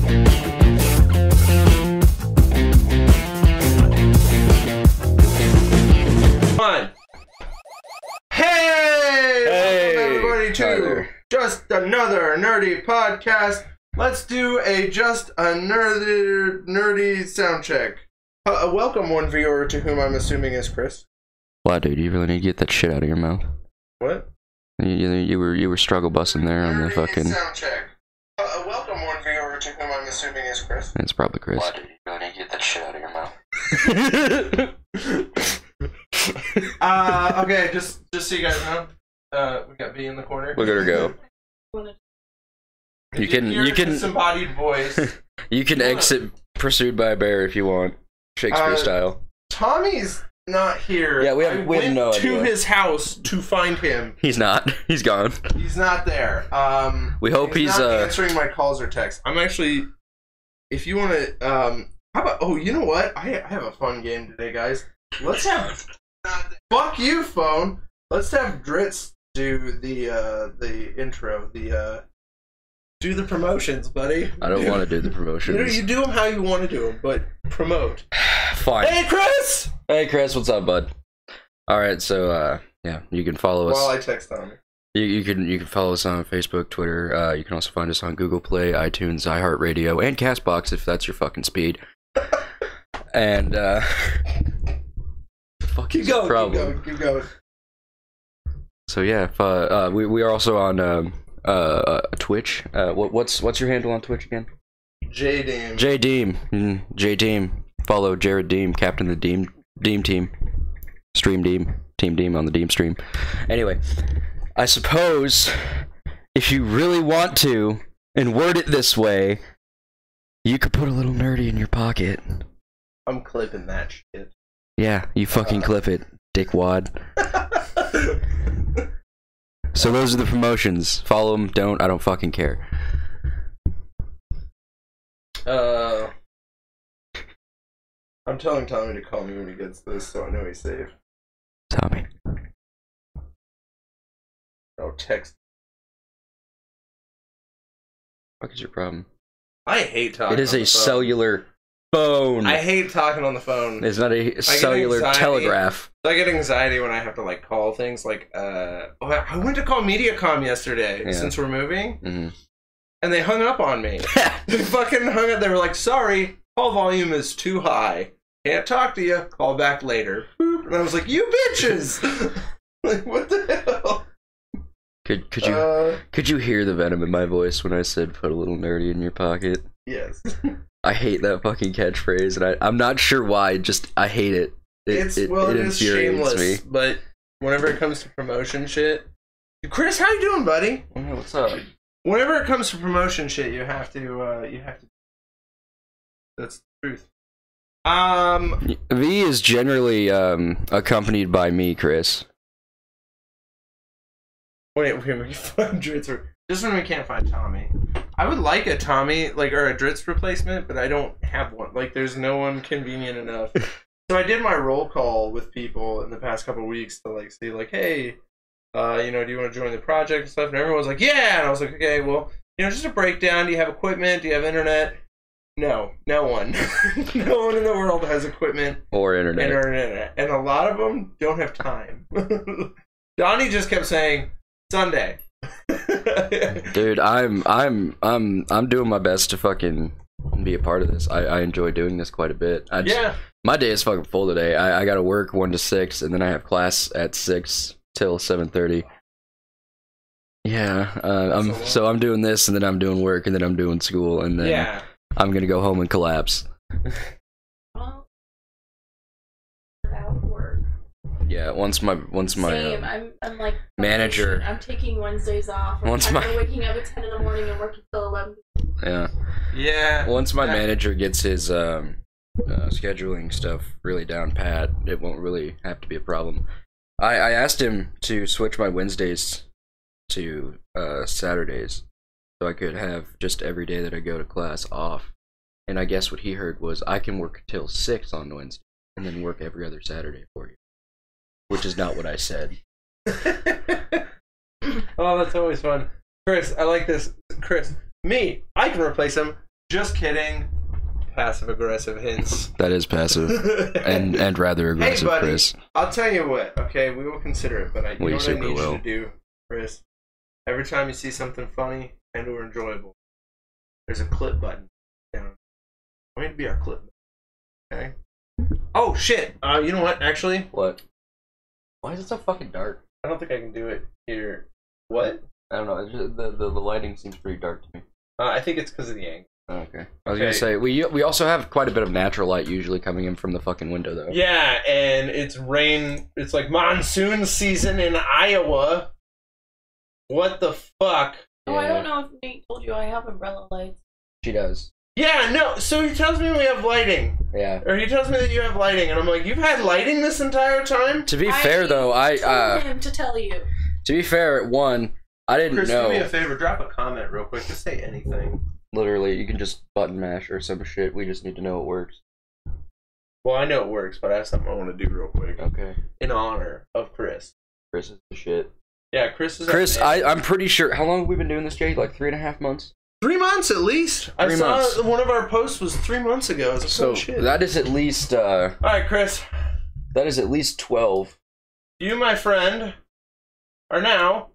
Fine. Hey, welcome everybody to Just Another Nerdy Podcast. Let's do a Just a Nerdy sound check. Welcome one viewer to whom I'm assuming is Chris. Wow, dude, you really need to get that shit out of your mouth. What? You were struggle busting there on the fucking sound check. Welcome one viewer to whom I'm assuming is Chris. It's probably Chris. Wow, dude, you really need to get that shit out of your mouth. Okay, just so you guys know, we got B in the corner. Look at her go. You can disembodied voice. You can exit pursued by a bear if you want, Shakespeare style. Tommy's not here. Yeah, we have no idea. To his house to find him. He's not. He's gone. He's not there. We hope he's not answering my calls or texts. I'm actually. If you want to, how about? Oh, you know what? I have a fun game today, guys. Let's have. Fuck you, phone. Let's have Drizzt do the intro. Do the promotions, buddy. I don't want to do the promotions. You do them how you want to do them, but promote. Fine. Hey, Chris! Hey, Chris, what's up, bud? Alright, so, yeah, you can follow us. While I text on me. You can follow us on Facebook, Twitter. You can also find us on Google Play, iTunes, iHeartRadio, and CastBox if that's your fucking speed. And, keep going. So, yeah, we are also on, Twitch. What's your handle on Twitch again? Diehm. Diehm. Follow Jared Diehm, captain of the Diehm team. Stream Diehm. Team Diehm on the Diehm stream. Anyway, I suppose if you really want to and word it this way, you could put a little nerdy in your pocket. I'm clipping that shit. Yeah, you fucking clip it, dickwad. So those are the promotions. Follow them, don't, I don't fucking care. I'm telling Tommy to call me when he gets this, so I know he's safe. Tommy. Oh, text. What is your problem? I hate talking. It is a cellular phone. I hate talking on the phone. It's not a cellular telegraph. I get anxiety when I have to like call things like I went to call MediaCom yesterday since we're moving, and they hung up on me. They fucking hung up. They were like, "Sorry, call volume is too high. Can't talk to you. Call back later." And I was like, "You bitches!" Like, what the hell? Could you hear the venom in my voice when I said put a little nerdy in your pocket? Yes. I hate that fucking catchphrase, and I'm not sure why. Just I hate it. It is shameless, me. But whenever it comes to promotion shit, Chris, how you doing, buddy? Oh, what's up? Whenever it comes to promotion shit, you have to. That's the truth. V is generally accompanied by me, Chris. Wait, we can find Drizzt. Just when we can't find Tommy. I would like a Tommy, or a Drizzt replacement, but I don't have one. Like, there's no one convenient enough. So I did my roll call with people in the past couple of weeks to, like, see, like, hey, do you want to join the project and stuff? And everyone was like, yeah! And I was like, okay, well, just a breakdown. Do you have equipment? Do you have internet? No, no one. No one in the world has equipment. Or internet. And a lot of them don't have time. Donnie just kept saying, Sunday. Dude, I'm doing my best to fucking be a part of this. I enjoy doing this quite a bit. My day is fucking full today. I gotta work 1 to 6, and then I have class at 6 till 7:30. Yeah, so I'm doing this, and then I'm doing work, and then I'm doing school, and then I'm gonna go home and collapse. Yeah, once my Same. I'm like manager. I'm taking Wednesdays off. I'm waking up at 10 in the morning and working till 11. Yeah. Once my manager gets his scheduling stuff really down pat, it won't really have to be a problem. I asked him to switch my Wednesdays to Saturdays, so I could have just every day that I go to class off. And I guess what he heard was I can work till 6 on Wednesday and then work every other Saturday for you. Which is not what I said. Oh, that's always fun. Chris, I like this. Chris, me, I can replace him. Just kidding. Passive-aggressive hints. That is passive. and rather aggressive, hey, buddy, Chris. I'll tell you what, okay? We will consider it, but you know what I need you to do, Chris? Every time you see something funny and or enjoyable, there's a clip button down. I need to be our clip button, okay? Oh, shit! You know what, actually? What? Why is it so fucking dark? I don't think I can do it here. What? I don't know. It's just, the lighting seems pretty dark to me. I think it's because of the angle. Okay. I was gonna say we also have quite a bit of natural light usually coming in from the fucking window though. Yeah, and it's rain. It's like monsoon season in Iowa. What the fuck? Oh, I don't know if Nate told you I have umbrella lights. She does. Yeah, no. So he tells me we have lighting. Yeah. Or he tells me that you have lighting, and I'm like, you've had lighting this entire time? To be fair though, I told him to tell you. To be fair, I didn't Chris, know. do me a favor. Drop a comment real quick. Just say anything. Literally, you can just button mash or some shit. We just need to know it works. Well, I know it works, but I have something I want to do real quick. Okay. In honor of Chris. Chris is the shit. Yeah, Chris is. Chris, I'm pretty sure. How long have we been doing this, Jay? Like 3.5 months. 3 months at least. I saw one of our posts was 3 months ago. It's so shit. That is at least. All right, Chris. That is at least 12. You, my friend, are now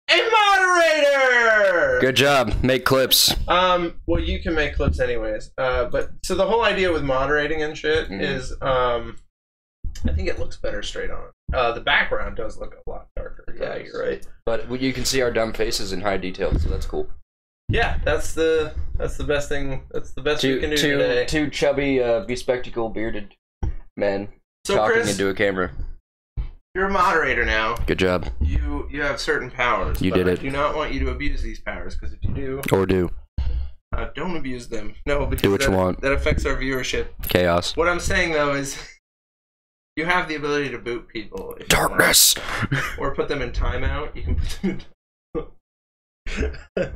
a moderator! Good job. Make clips. Well, you can make clips anyways. But so the whole idea with moderating and shit is, I think it looks better straight on. The background does look a lot darker. Yeah, you're right. But you can see our dumb faces in high detail, so that's cool. Yeah, that's the best thing. That's the best we can do today. Two chubby, bespectacled, bearded men talking Chris, into a camera. You're a moderator now. Good job. You have certain powers. You did it. I do not want you to abuse these powers, because if you do... Or do. Don't abuse them. No, because do what you want. That affects our viewership. Chaos. What I'm saying, though, is... You have the ability to boot people. If Darkness! You want. Or put them in timeout. You can put them in...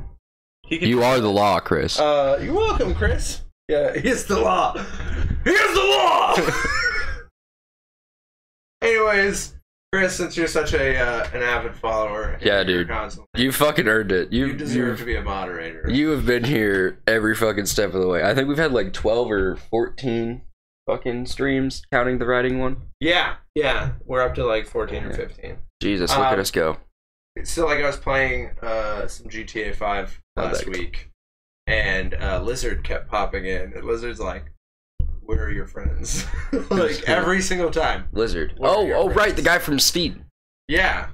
You are the law, Chris. You're welcome, Chris. Yeah, he is the law. He is the law! Anyways... Chris, since you're such an avid follower, yeah, dude, you fucking earned it. You deserve to be a moderator. You have been here every fucking step of the way. I think we've had like 12 or 14 fucking streams, counting the writing one. Yeah, we're up to like 14 or 15. Jesus, look at us go. So like I was playing some GTA 5 last week, and Lizard kept popping in, and Lizard's like, where are your friends? Like every single time. Lizard. Oh, right, the guy from Steed. Yeah,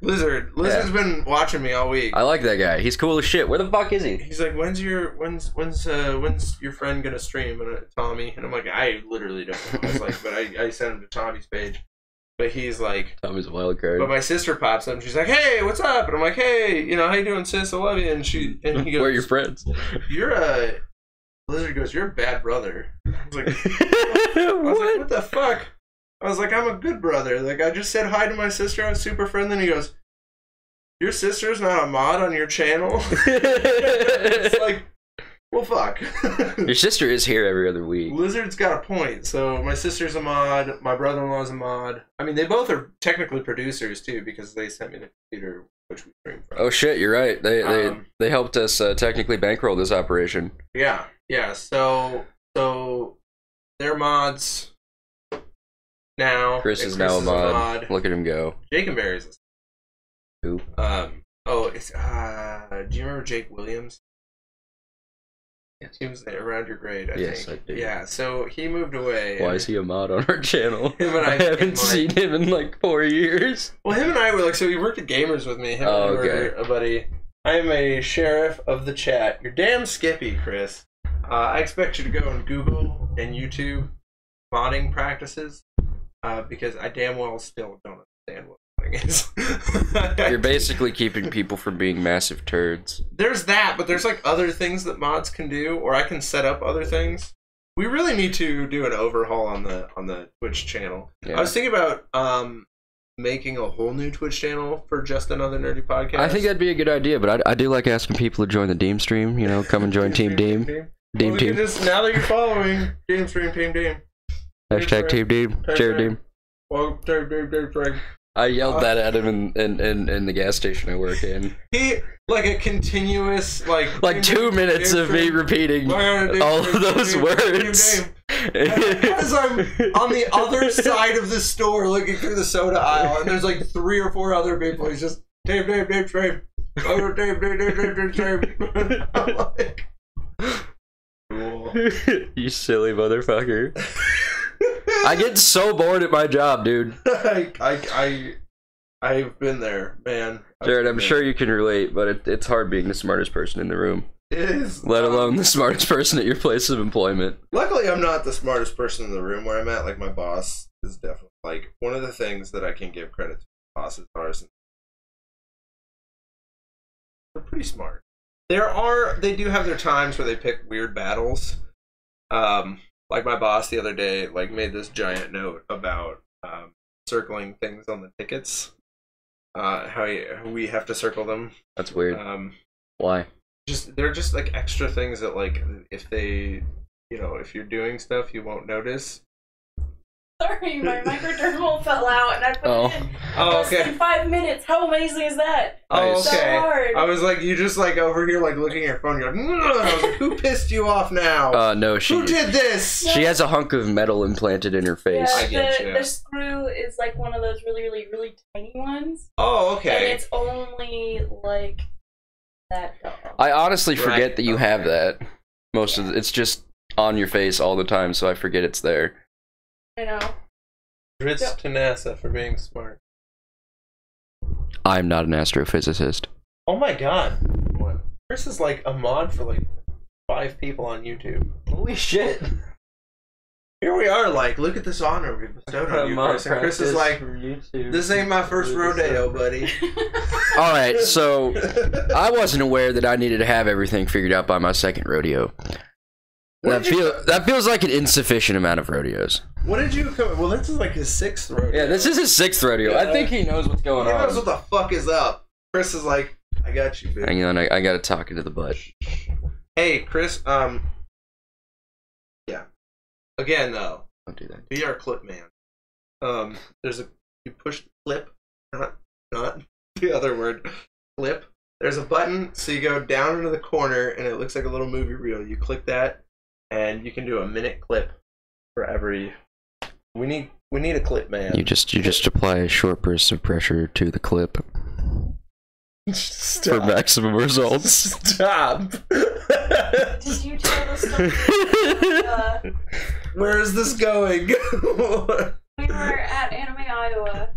Lizard. Lizard's been watching me all week. I like that guy. He's cool as shit. Where the fuck is he? He's like, when's your friend gonna stream? And Tommy, and I'm like, I literally don't know. I was like, but I sent him to Tommy's page. But he's like, Tommy's a wild card. But my sister pops up and she's like, hey, what's up? And I'm like, hey, how you doing, sis? I love you. And he goes, where are your friends? Lizard goes, you're a bad brother. I was like, what the fuck? I was like, I'm a good brother. Like, I just said hi to my sister. I was super friendly. And he goes, your sister's not a mod on your channel? It's like, well, fuck. Your sister is here every other week. Lizard's got a point. So my sister's a mod. My brother-in-law's a mod. I mean, they both are technically producers, too, because they sent me the computer which we stream from. Oh, shit, you're right. They helped us technically bankroll this operation. Yeah. So they're mods now. Chris is now a mod. Look at him go. Jake and Barry's a... Who? It's do you remember Jake Williams? Yes. He was around your grade, I think. Yes, I do. Yeah, so he moved away. Why is he a mod on our channel? I haven't seen him in like 4 years. Well, him and I were like, so he worked at Gamers with me. Him and I were a buddy. I am a sheriff of the chat. You're damn skippy, Chris. I expect you to go on Google and YouTube modding practices because I damn well still don't understand what modding is. You're basically keeping people from being massive turds. There's that, but there's like other things that mods can do, or I can set up other things. We really need to do an overhaul on the Twitch channel. Yeah. I was thinking about making a whole new Twitch channel for Just Another Nerdy Podcast. I think that'd be a good idea, but I do like asking people to join the Diehm stream. Come and join Team Diehm. Diehm team. Now that you're following Diehm stream, Team Diehm. Hashtag Team Diehm. Share Diehm. Well, Diehm. I yelled that at him in the gas station I work in. He like a continuous like 2 minutes of me repeating all of those words. As I'm on the other side of the store looking through the soda aisle, and there's like 3 or 4 other people. He's just Dave. Oh, Dave. I'm like, cool. You silly motherfucker. I get so bored at my job, dude. I've been there, man. Jared, I'm sure you can relate, but it's hard being the smartest person in the room. It is. Let alone the smartest person at your place of employment. Luckily, I'm not the smartest person in the room where I'm at. Like, my boss is definitely, like, one of the things that I can give credit to bosses are they're pretty smart. They do have their times where they pick weird battles. Like my boss the other day, like made this giant note about circling things on the tickets. How we have to circle them. That's weird. Why? They're just like extra things that like if you're doing stuff you won't notice. Sorry, my microdermal fell out and I put it in. Oh, okay. In 5 minutes. How amazing is that? Oh, okay. So hard. I was like, you just like over here like looking at your phone. You're like, I was like, who pissed you off now? No, who did this? She has a hunk of metal implanted in her face. Yeah, the screw is like one of those really, really, really tiny ones. Oh, okay. And it's only like that tall. I honestly forget that you have that. It's just on your face all the time, so I forget it's there. I know. Drizzt to NASA for being smart. I'm not an astrophysicist. Oh my god. What? Chris is like a mod for like 5 people on YouTube. Holy shit. Here we are, like, look at this honor we bestowed on you, Chris. And Chris is like, this ain't my first rodeo, buddy. Alright, so I wasn't aware that I needed to have everything figured out by my second rodeo. That feels like an insufficient amount of rodeos. What did you come? Well, this is like his 6th rodeo. Yeah, this is his 6th rodeo. Yeah. I think he knows what's going on. He knows what the fuck is up. Chris is like, I got you, bitch. Hang on, I gotta talk into the butt. Hey, Chris, yeah. Again, though. Don't do that. Be our clip man. You push clip, not the other word, clip. There's a button, so you go down into the corner, and it looks like a little movie reel. You click that, and you can do a minute clip for every. We need a clip man. You just apply a short burst of pressure to the clip. Stop. For maximum results. Stop. Did you tell the story? Where is this going? We were at Anime Iowa,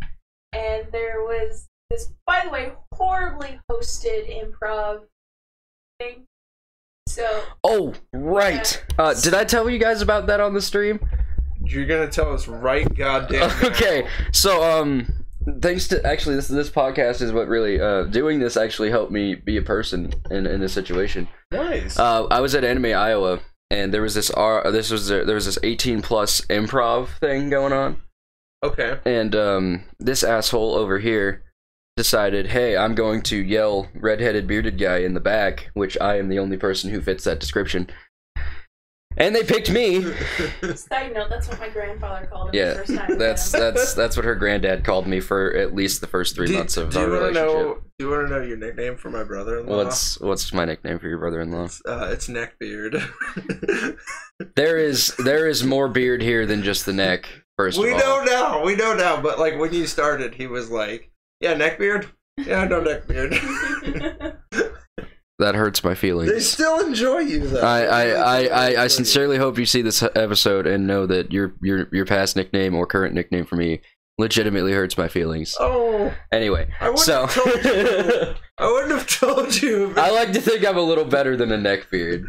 and there was this, by the way, horribly hosted improv thing. So. Oh, right. Yeah. Did I tell you guys about that on the stream? You're gonna tell us right goddamn now. Okay, so thanks to actually this podcast is what really doing this actually helped me be a person in this situation. Nice. I was at Anime Iowa, and there was this 18+ improv thing going on. Okay. And this asshole over here decided, hey, I'm going to yell redheaded bearded guy in the back, which I am the only person who fits that description. And they picked me. Side note, that's what my grandfather called him Yeah, the first time. that's what her granddad called me for at least the first 3 months of our relationship. Do you want to know your nickname for my brother-in-law? What's my nickname for your brother-in-law? It's Neckbeard. There is more beard here than just the neck. First of all, we don't know. But like when you started, he was like, "Yeah, Neckbeard. Yeah, I know Neckbeard." That hurts my feelings. They still enjoy you, though. I sincerely hope you see this episode and know that your past nickname or current nickname for me legitimately hurts my feelings. Oh. Anyway, I wouldn't have told you. I like to think I'm a little better than a neckbeard.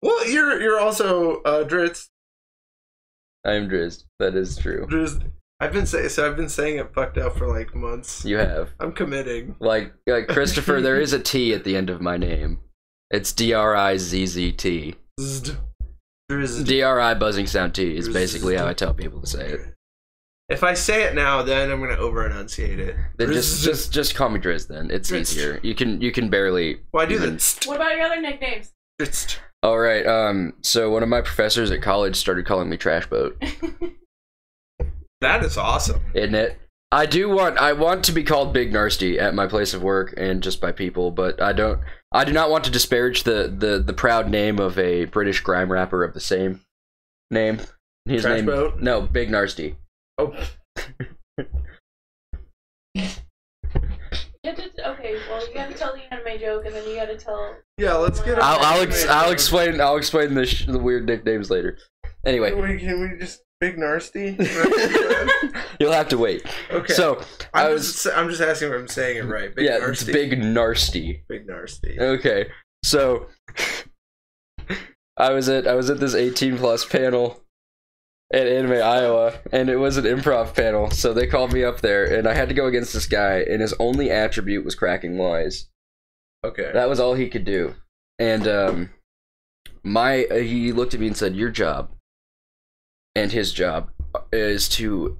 Well, you're also Drizzt. I'm Drizzt. That is true. Drizzt. I've been saying it fucked up for like months. You have. I'm committing. Like Christopher, there is a T at the end of my name. It's Drizzt. DRI buzzing sound T is basically how I tell people to say it. If I say it now, then I'm gonna over enunciate it. Then just call me Drizzt. Then it's Drizzt. easier. You can barely. Why do that? What about your other nicknames? Drizzt. All right. So one of my professors at college started calling me Trash Boat. That is awesome. Isn't it? I want to be called Big Narsty at my place of work and just by people, but I do not want to disparage the proud name of a British grime rapper of the same name. His Trash name, Boat? no, Big Narsty. Oh. Okay, well, you gotta tell the anime joke, and then you gotta tell. Yeah, let's get. I'll explain the weird nicknames later. Anyway, Can we just Big Narsty? you'll have to wait. Okay. So I'm just asking if I'm saying it right. Big yeah, Narsty. it's Big Narsty. Big Narsty. Okay, so I was at this 18+ panel at Anime Iowa, and it was an improv panel. So they called me up there, and I had to go against this guy, and his only attribute was cracking wise. Okay. That was all he could do, and he looked at me and said, "Your job and his job is to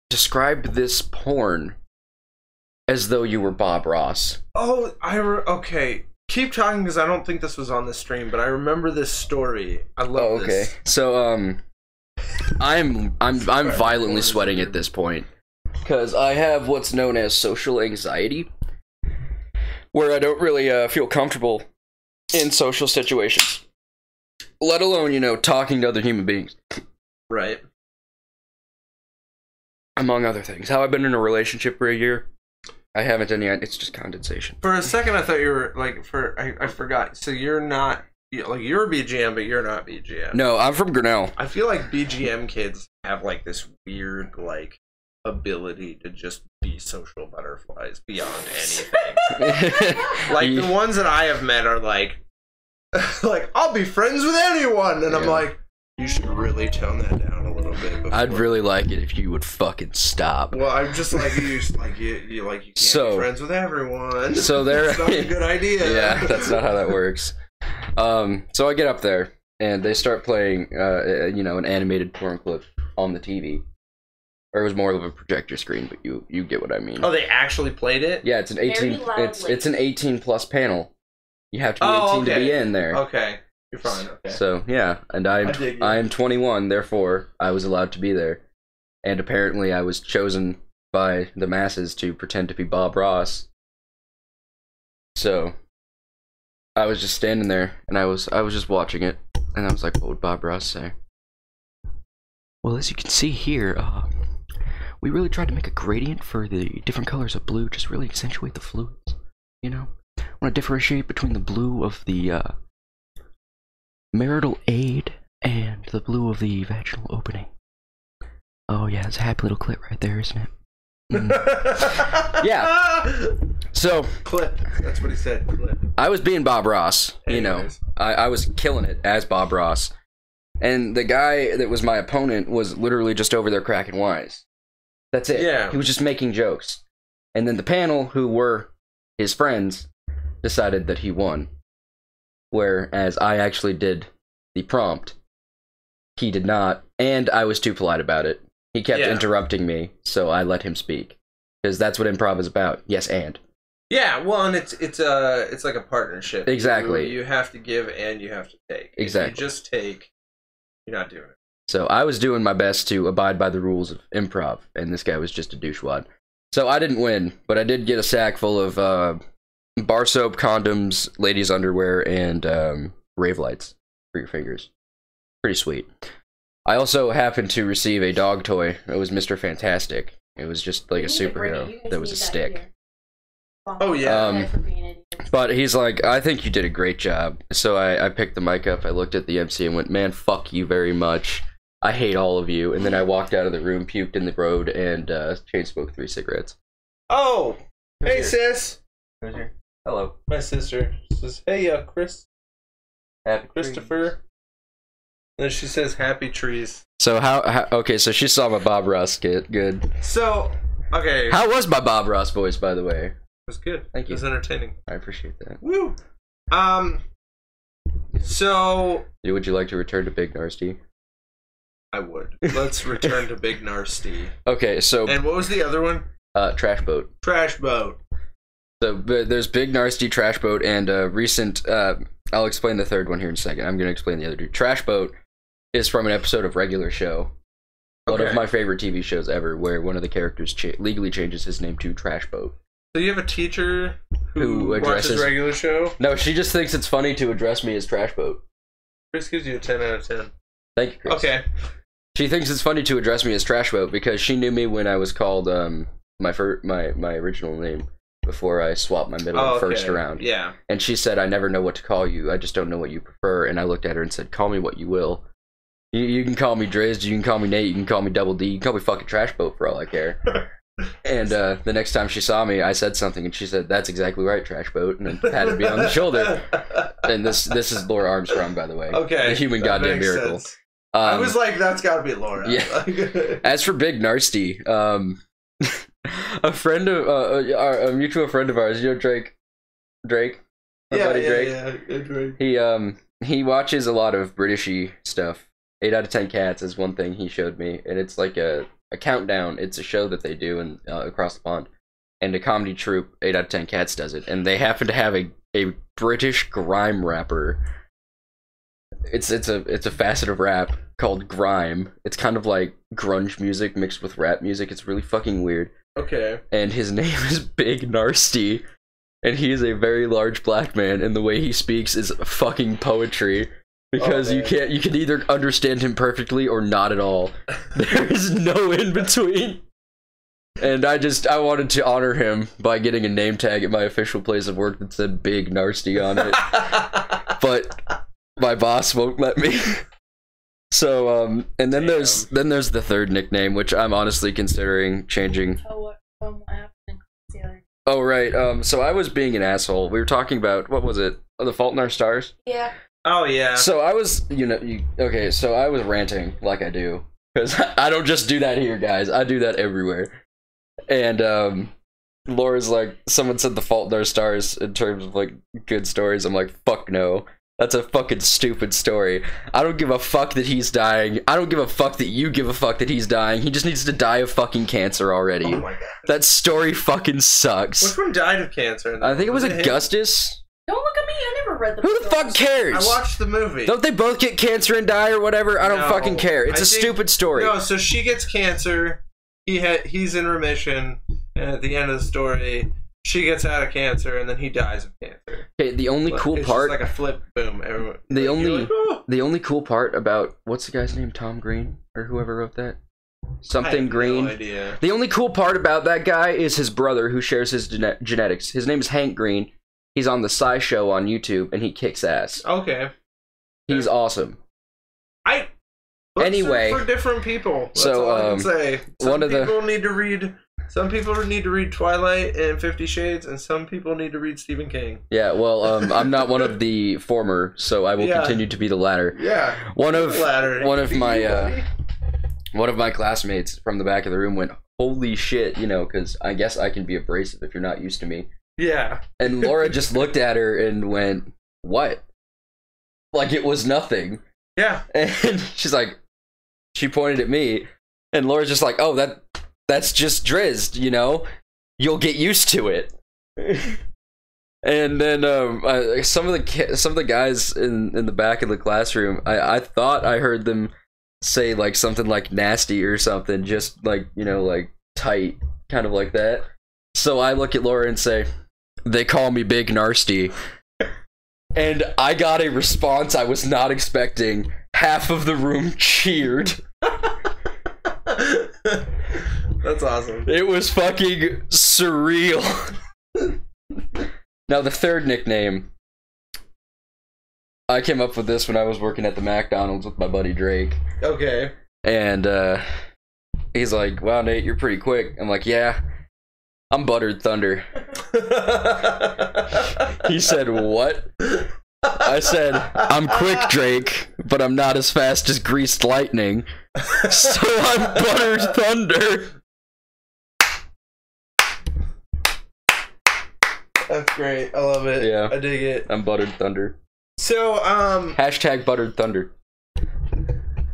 describe this porn as though you were Bob Ross." Oh, okay. Keep talking because I don't think this was on the stream, but I remember this story. I love this. So I'm violently sweating at this point because I have what's known as social anxiety, where I don't really feel comfortable in social situations, let alone talking to other human beings. Right. Among other things. How I've been in a relationship for a year. I haven't done yet. It's just condensation. For a second, I thought you were I forgot. So you're not you're a BGM, but you're not BGM. No, I'm from Grinnell. I feel like BGM kids have this weird ability to just be social butterflies beyond anything. The ones that I have met are I'll be friends with anyone, and I'm like, you should really tone that down a little bit. I'd really like it if you would fucking stop. Well, I'm just you can't be friends with everyone. So that's not a good idea. Yeah, that's not how that works. So I get up there and they start playing, an animated porn clip on the TV, or it was more of a projector screen, but you get what I mean. Oh, they actually played it? Yeah, it's an 18. It's an 18+ panel. You have to be 18 to be in there. Okay. You're fine, okay. So, yeah, and I'm 21, therefore I was allowed to be there. And apparently I was chosen by the masses to pretend to be Bob Ross. So, I was just standing there, and I was just watching it, and I was like, what would Bob Ross say? Well, as you can see here, we really tried to make a gradient for the different colors of blue, just really accentuate the fluids, I want to differentiate between the blue of the, marital aid and the blue of the vaginal opening. Oh yeah, it's a happy little clip right there, isn't it? Yeah. So clip. That's what he said. Clip. I was being Bob Ross. Anyways. I was killing it as Bob Ross, and the guy that was my opponent was literally just over there cracking wise. That's it. Yeah. He was just making jokes, and then the panel, who were his friends, decided that he won. Whereas I actually did the prompt. He did not, and I was too polite about it. He kept interrupting me, so I let him speak. Because that's what improv is about. Yes, and. Yeah, well, and it's like a partnership. Exactly. You have to give and you have to take. Exactly. If you just take, you're not doing it. So I was doing my best to abide by the rules of improv, and this guy was just a douchewad. So I didn't win, but I did get a sack full of bar soap, condoms, ladies' underwear, and rave lights for your fingers. Pretty sweet. I also happened to receive a dog toy. It was Mr. Fantastic. It was just like a superhero that was a stick. Oh, yeah. But he's like, I think you did a great job. So I picked the mic up, I looked at the MC and went, man, fuck you very much. I hate all of you. And then I walked out of the room, puked in the road, and chain smoked 3 cigarettes. Oh! Hey, sis! Who's here? Hello. My sister says, hey, Chris. Happy Christopher. trees. Then she says, happy trees. So how okay, so she saw my Bob Ross skit. Good. So, okay. How was my Bob Ross voice, by the way? It was good. Thank you. It was entertaining. I appreciate that. Woo! So... Would you like to return to Big Narsty? I would. Let's return to Big Narsty. Okay, so... And what was the other one? Trash Boat. Trash Boat. So, there's Big Narsty, Trash Boat, and recent... I'll explain the third one here in a second. I'm going to explain the other two. Trash Boat is from an episode of Regular Show. One of my favorite TV shows ever, where one of the characters legally changes his name to Trash Boat. So you have a teacher who watches regular show? No, she just thinks it's funny to address me as Trash Boat. Chris gives you a 10 out of 10. Thank you, Chris. Okay. She thinks it's funny to address me as Trash Boat because she knew me when I was called my original name before I swapped my middle and first around. Yeah. And she said, I never know what to call you. I just don't know what you prefer. And I looked at her and said, call me what you will. You can call me Drizzt, you can call me Nate, you can call me Double D, you can call me fucking Trash Boat for all I care. And the next time she saw me, I said something, and she said, "That's exactly right, Trash Boat," and then patted me on the shoulder. And this is Laura Armstrong, by the way. Okay, the human goddamn miracle. I was like, "That's got to be Laura." Yeah. As for Big Narsty, a friend of a mutual friend of ours, you know Drake, my buddy Drake. Yeah, He watches a lot of Britishy stuff. 8 out of 10 Cats is one thing he showed me, and it's like a countdown. It's a show that they do in across the pond, and a comedy troupe, 8 out of 10 Cats does it, and they happen to have a British grime rapper. It's a facet of rap called grime. It's kind of like grunge music mixed with rap music. It's really fucking weird. Okay. And his name is Big Narsty, and he is a very large black man, and the way he speaks is fucking poetry. Because you can either understand him perfectly or not at all. There is no in between. And I wanted to honor him by getting a name tag at my official place of work that said Big Narsty on it. But my boss won't let me. So and then there's the third nickname, which I'm honestly considering changing. What happened the other? Oh right. So I was being an asshole. We were talking about, what was it? Oh, The Fault in Our Stars? Yeah. Oh yeah. So I was, so I was ranting like I do, because I don't just do that here, guys. I do that everywhere. And Laura's like, someone said The Fault in Our Stars in terms of like good stories. I'm like, fuck no, that's a fucking stupid story. I don't give a fuck that he's dying. I don't give a fuck that you give a fuck that he's dying. He just needs to die of fucking cancer already. Oh my god. That story fucking sucks. Which one died of cancer? I think it was Augustus. Don't look at me, I never read the Who the fuck cares? I watched the movie. Don't they both get cancer and die or whatever? I don't fucking care. It's a stupid story. No, so she gets cancer, he's in remission, and at the end of the story, she gets out of cancer, and then he dies of cancer. Okay, the only cool part... It's just like a flip, boom. Everyone, the only cool part about... What's the guy's name? Tom Green? Or whoever wrote that? Something Green. No idea. The only cool part about that guy is his brother who shares his genetics. His name is Hank Green. He's on the Sci Show on YouTube, and he kicks ass. Okay. He's awesome. Anyway, for different people. That's all I can say. Some people need to read Twilight and 50 Shades, and some people need to read Stephen King. Yeah, well, I'm not one of the former, so I will continue to be the latter. Yeah. One of my classmates from the back of the room went, "Holy shit," because I guess I can be abrasive if you're not used to me. Yeah. And Laura just looked at her and went, "What?" Like it was nothing. Yeah. And she's like, she pointed at me, and Laura's just like, "Oh, that's just Drizzt, you'll get used to it." And then some of the guys in the back of the classroom, I thought I heard them say like something like nasty or something, just like like tight, kind of like that. So I look at Laura and say, "They call me Big Narsty." And I got a response I was not expecting. Half of the room cheered. That's awesome. It was fucking surreal. Now the third nickname, I came up with this when I was working at the McDonald's with my buddy Drake. Okay. And he's like, "Wow, Nate, you're pretty quick." I'm like, "Yeah, I'm Buttered Thunder." He said, "What?" I said, "I'm quick, Drake, but I'm not as fast as Greased Lightning. So I'm Buttered Thunder." That's great. I love it. Yeah. I dig it. I'm Buttered Thunder. So, hashtag Buttered Thunder.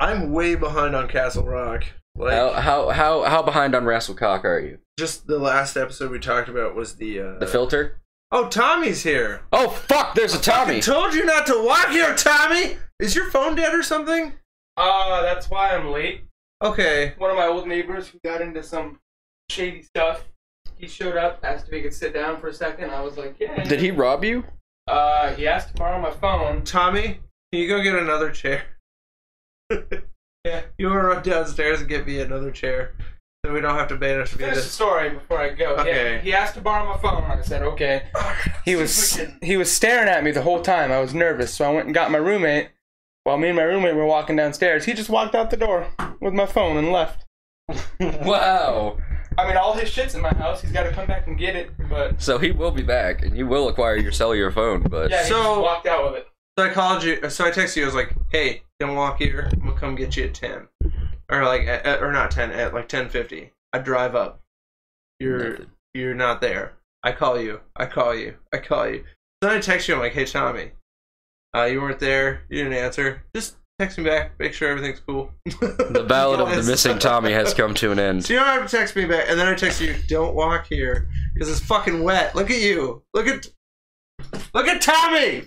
I'm way behind on Castle Rock. Like, how behind on Rasslecock are you? Just the last episode we talked about was the filter. Oh, Tommy's here. Oh fuck! There's a Tommy. I told you not to walk here, Tommy. Is your phone dead or something? That's why I'm late. Okay. One of my old neighbors who got into some shady stuff. He showed up, asked if he could sit down for a second. I was like, yeah. Did he rob you? He asked to borrow my phone. Tommy, can you go get another chair? Yeah. You want to run downstairs and get me another chair, so we don't have to manage to be Finish the this. story before I go. Okay. Yeah, he asked to borrow my phone. I said, okay. He was staring at me the whole time. I was nervous, so I went and got my roommate. While me and my roommate were walking downstairs, he just walked out the door with my phone and left. Wow. I mean, all his shit's in my house. He's got to come back and get it, but... So he will be back, and you will acquire your cellular phone, but... Yeah, he So- just walked out with it. So I called you. So I texted you. I was like, "Hey, don't walk here. I'm gonna come get you at 10, or like, or not 10, at like 10:50. I drive up. You're not there. I call you. I call you. Then I text you. I'm like, "Hey, Tommy, you weren't there. You didn't answer. Just text me back. Make sure everything's cool." The ballad of the missing Tommy has come to an end. So you don't have to text me back. And then I text you, "Don't walk here because it's fucking wet. Look at you. Look at Tommy.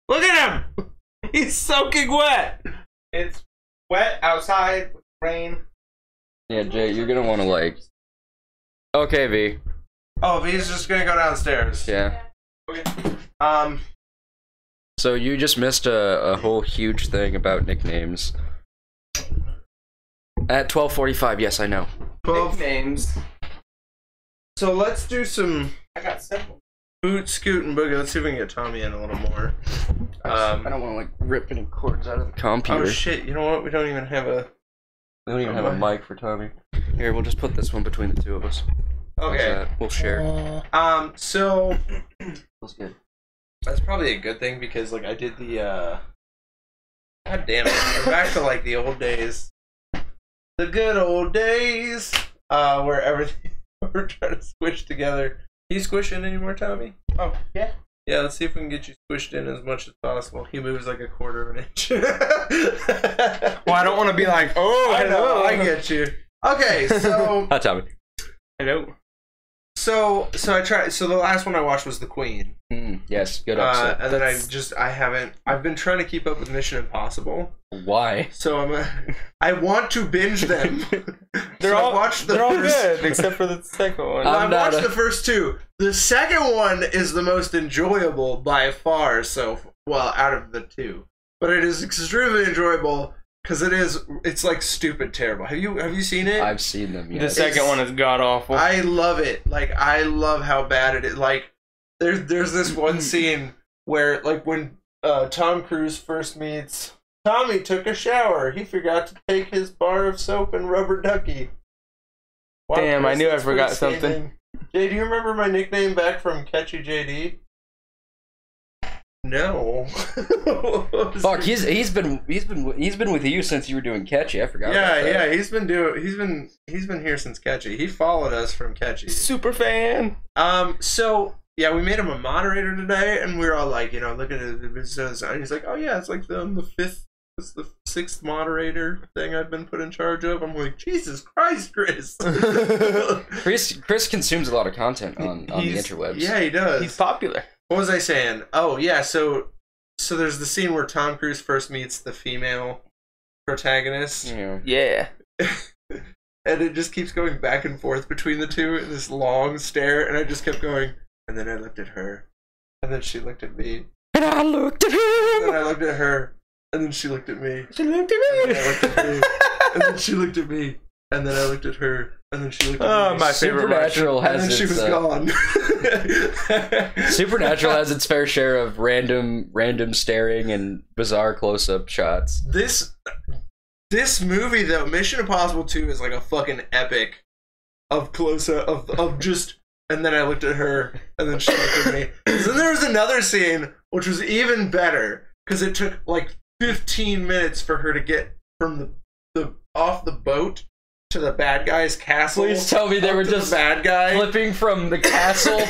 Look at him. He's soaking wet." It's wet outside with rain. Yeah, Jay, you're gonna want to, like... Okay, V. Oh, V's just gonna go downstairs. Yeah. Okay. So you just missed a whole huge thing about nicknames. At 12:45, yes, I know. 12. Nicknames. So let's do some I got simple. boot, scoot, and boogie. Let's see if we can get Tommy in a little more. I don't want to, like, rip any cords out of the computer. Oh shit! You know what? We don't even have a. We don't even have a mic for Tommy. Here, we'll just put this one between the two of us. How's Okay. that? We'll share. So Feels good. that's probably a good thing because like I did the. God damn it! We're back to like the old days. The good old days. Where everything we're trying to squish together. Can you squish in anymore, Tommy? Oh, yeah. Yeah, let's see if we can get you squished in as much as possible. He moves like a quarter of an inch. Well, I don't want to be like, oh, I know, hello. I get you. Okay, so Hi, Tommy. Hello. so I tried. So the last one I watched was The Queen, Yes, good episode. and then I've been trying to keep up with Mission Impossible. Why? So I want to binge them. They're So I all watched the they're all first- good except for the second one. Well, I I'm not watched a- the first two. The second one is the most enjoyable by far. So well, out of the two, but it is extremely enjoyable because it's like stupid terrible. Have you seen it? I've seen them, The yes. second one is god awful. I love it. Like I love how bad it is. Like there's this one scene where like when Tom Cruise first meets Tommy took a shower. He forgot to take his bar of soap and rubber ducky. Wow, Damn, I Chris, knew I that's forgot pretty something. scathing. Jay, do you remember my nickname back from Catchy JD? No. Fuck, he's been with you since you were doing Catchy. I forgot. Yeah, about that. yeah. He's been here since Catchy. He followed us from Catchy. Super fan. So yeah, we made him a moderator today, and we were all like, look at his and he's like, oh yeah, it's like the fifth. It's the sixth moderator thing I've been put in charge of. I'm like, Jesus Christ, Chris. Chris consumes a lot of content on the interwebs. Yeah, he does. He's popular. What was I saying? Oh yeah, so there's the scene where Tom Cruise first meets the female protagonist, Yeah. and it just keeps going back and forth between the two in this long stare, and I just kept going, and then I looked at her, and then she looked at me, And I looked at and then him. I looked at her, and then she looked at me, She looked and at then I looked at me, and then she looked at me, and then I looked at her, and then she looked at Oh, me. my favorite Supernatural and has then she its was gone. Supernatural has its fair share of random staring and bizarre close-up shots. This movie though, Mission Impossible 2 is like a fucking epic of close-up of just, and then I looked at her, and then she looked at me. Then there was another scene which was even better because it took like 15 minutes for her to get from the off the boat to the bad guy's castle. Please tell me they up were to just the bad guy. flipping from the castle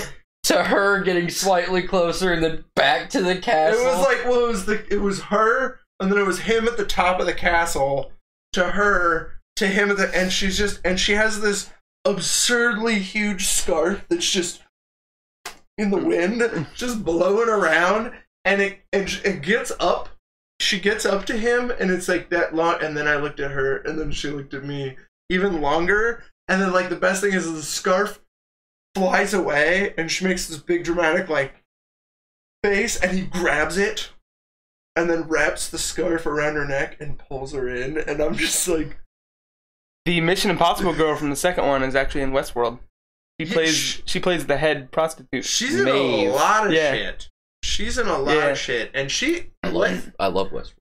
to her getting slightly closer and then back to the castle. It was like, well, it was her, and then it was him at the top of the castle, to her, to him at the, and she has this absurdly huge scarf that's just in the wind, just blowing around, and it gets up she gets up to him, and it's like that long, and then I looked at her, and then she looked at me even longer, and then like the best thing is the scarf flies away, and she makes this big dramatic like face, and he grabs it, and then wraps the scarf around her neck and pulls her in, and I'm just like... The Mission Impossible girl from the second one is actually in Westworld. She plays the head prostitute. She's in a lot of shit. She's in a lot of shit, and I love Westworld.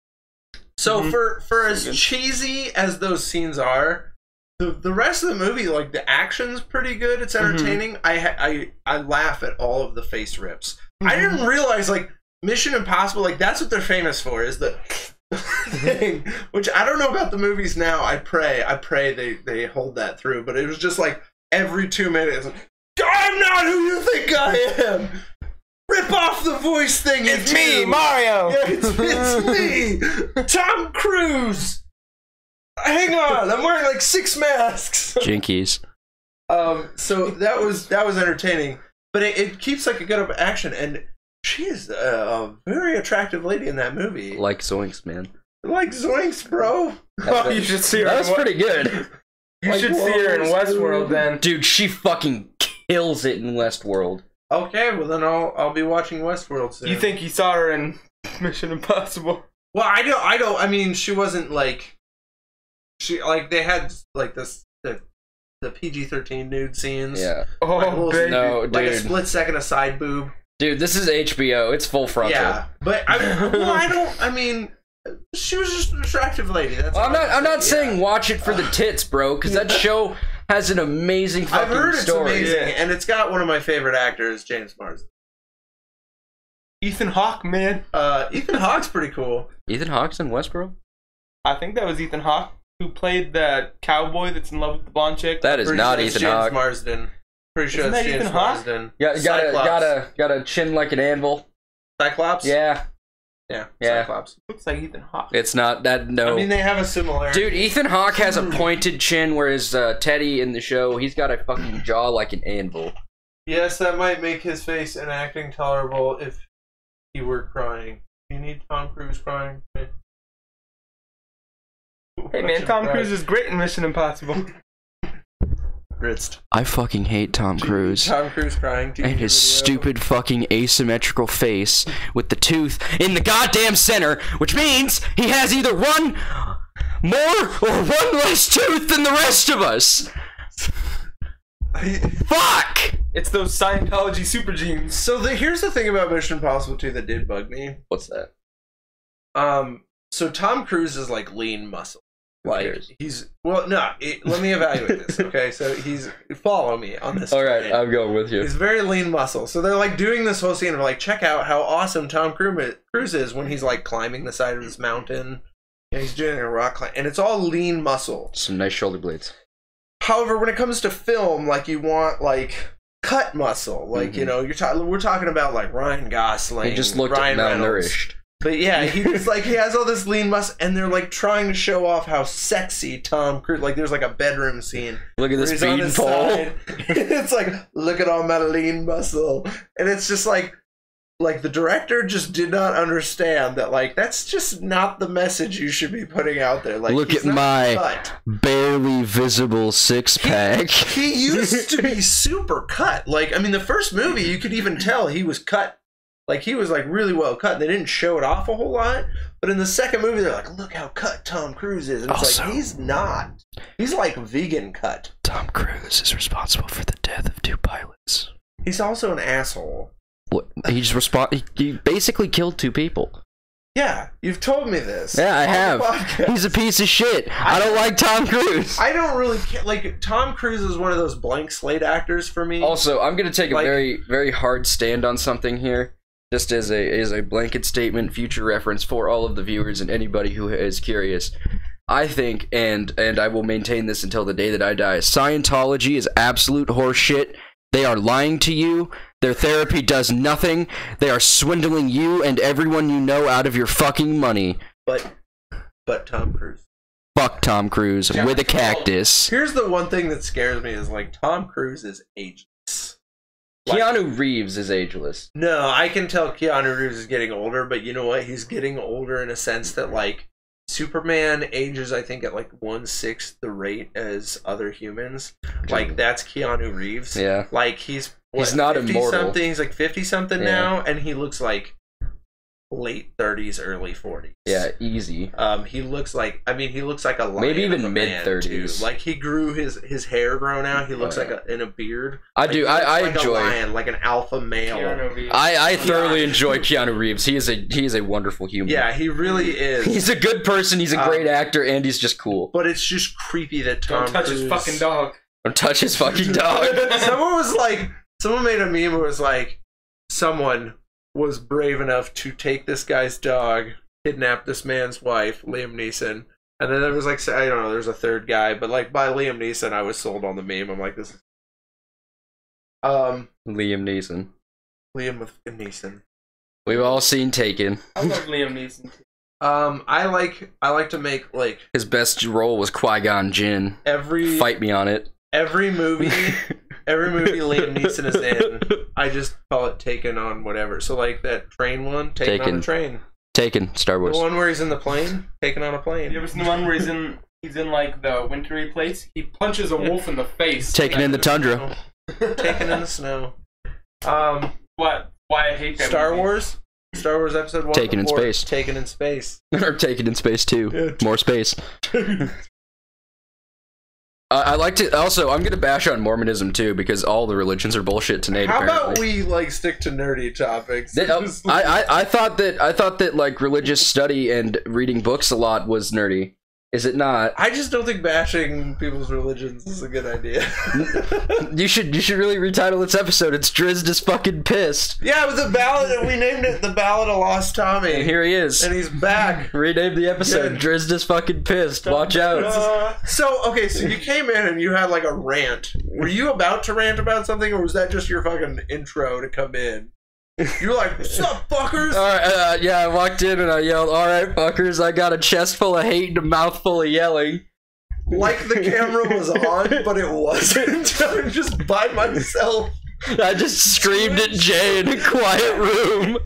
So for as cheesy as those scenes are, the rest of the movie, like the action's pretty good. It's entertaining. I laugh at all of the face rips. I didn't realize like Mission Impossible, like that's what they're famous for, is the thing. Which I don't know about the movies now. I pray they hold that through. But it was just like every 2 minutes, I'm not who you think I am. Rip off the voice thing. It's me, Mario. Yeah, it's me, Tom Cruise. Hang on, I'm wearing like 6 masks. Jinkies. So that was entertaining, but it keeps like a good action, and she is a very attractive lady in that movie. Like Zoinks, man. Like Zoinks, bro. Oh, you should see her. That was pretty good. You should see her in Westworld, then. Dude, she fucking kills it in Westworld. Okay, well then I'll be watching Westworld soon. You think you saw her in Mission Impossible? Well, I don't. I mean, she wasn't like. She like they had like the PG-13 nude scenes. Yeah. Oh, like baby. No, like a dude. split second of side boob. Dude, this is HBO. It's full frontal. Yeah, but I don't. I mean, she was just an attractive lady. That's Well, I'm not yeah. saying watch it for the tits, bro, because that show has an amazing fucking I've heard it's story. amazing, and it's got one of my favorite actors, James Marsden. Ethan Hawke, man. Ethan Hawke's pretty cool. Ethan Hawke's in Westworld? I think that was Ethan Hawke who played the cowboy that's in love with the blonde chick. That is Pretty not sure it's Ethan James Hawke. Marsden. Pretty sure Isn't it's that James Ethan Hawke? Marsden. Got a chin like an anvil. Cyclops? Yeah. Yeah. Yeah. Cyclops. Looks like Ethan Hawke. It's not that, no. I mean, they have a similarity. Dude, Ethan Hawke has a pointed chin, whereas Teddy in the show, he's got a fucking jaw like an anvil. Yes, that might make his face and acting tolerable if he were crying. Do you need Tom Cruise crying? Hey man, Tom Cruise is great in Mission Impossible. Drizzt. I fucking hate Tom Cruise. Tom Cruise crying. And his stupid fucking asymmetrical face with the tooth in the goddamn center, which means he has either one more or one less tooth than the rest of us. Fuck! It's those Scientology super genes. So here's the thing about Mission Impossible 2 that did bug me. What's that? So Tom Cruise is like lean muscle. Who Like cares? he's let me evaluate this. Okay, so follow me on this. All right, train. I'm going with you. He's very lean muscle. So they're like doing this whole scene of like, check out how awesome Tom Cruise is when he's like climbing the side of this mountain. And he's doing a rock climb, and it's all lean muscle. Some nice shoulder blades. However, when it comes to film, like you want like cut muscle, like you know, we're talking about like Ryan Gosling. He just looked Ryan Reynolds. malnourished. But yeah, he has all this lean muscle, and they're like trying to show off how sexy Tom Cruise. Like there's like a bedroom scene. Look at where this he's on bean his pole. side. It's like, look at all my lean muscle, and it's just like the director just did not understand that like that's just not the message you should be putting out there. Like, Look he's at not my cut. barely visible six-pack. He used to be super cut. Like, I mean, the first movie you could even tell he was cut. Like, he was, like, really well cut. They didn't show it off a whole lot. But in the second movie, they're like, look how cut Tom Cruise is. And it's Also, like, he's not. He's, like, vegan cut. Tom Cruise is responsible for the death of 2 pilots. He's also an asshole. What? He basically killed 2 people. Yeah, you've told me this. Yeah, I on the have. podcast. He's a piece of shit. I don't like Tom Cruise. I don't really care. Like, Tom Cruise is one of those blank slate actors for me. Also, I'm going to take a Like- very, very hard stand on something here. Just as a blanket statement, future reference for all of the viewers and anybody who is curious. I think, and I will maintain this until the day that I die, Scientology is absolute horseshit. They are lying to you. Their therapy does nothing. They are swindling you and everyone you know out of your fucking money. But Tom Cruise. Fuck Tom Cruise with a cactus. Here's the one thing that scares me is, like, Tom Cruise is ageless. Keanu Reeves is ageless. No, I can tell Keanu Reeves is getting older, but you know what? He's getting older in a sense that, like, Superman ages, I think, at like 1/6 the rate as other humans. Like, that's Keanu Reeves. Yeah. Like, he's not immortal. Something. He's like 50-something now, and he looks like late 30s, early 40s. Yeah, easy. He looks like, he looks like a lion. Maybe even of a man, mid-30s. too. Like, he grew his hair grown out. He looks like in a beard. I like, do. I like enjoy a lion, like an alpha male. I thoroughly enjoy Keanu Reeves. He is a wonderful human. Yeah, he really is. He's a good person. He's a great actor, and he's just cool. But it's just creepy that Tom Don't touch Cruise... his fucking dog. Don't touch his fucking dog. Someone made a meme. It was like, someone was brave enough to take this guy's dog, kidnap this man's wife, Liam Neeson, and then there was like, I don't know, there's a third guy, but like by Liam Neeson, I was sold on the meme. I'm like, this is Liam Neeson. Liam with Neeson. We've all seen Taken. I love Liam Neeson. I like to make like his best role was Qui-Gon Jinn. Fight me on it. Every movie Liam Neeson is in, I just call it Taken on whatever. So like that train one, Taken on a train. Taken, Star Wars. The one where he's in the plane, Taken on a plane. You ever seen the one where he's in like the wintry place? He punches a wolf in the face. Taken in the tundra. Taken in the snow. What? Why I hate that Star movie. Wars? Star Wars episode 1. Taken in space. Taken in space. Or Taken in Space 2. More space. I like to also. I'm gonna bash on Mormonism too because all the religions are bullshit to Nate. How apparently. about we like stick to nerdy topics? I thought that like religious study and reading books a lot was nerdy. Is it not? I just don't think bashing people's religions is a good idea. You should really retitle this episode. It's Drizzt is fucking pissed. Yeah, with the ballad, we named it the Ballad of Lost Tommy. And here he is. And he's back. Rename the episode. Yeah. Drizzt is fucking pissed. Watch out. So you came in and you had like a rant. Were you about to rant about something, or was that just your fucking intro to come in? You were like, what's up, fuckers? Alright, yeah, I walked in and I yelled, alright, fuckers, I got a chest full of hate and a mouth full of yelling. Like the camera was on, but it wasn't. I was just by myself. I just screamed at Jay in a quiet room.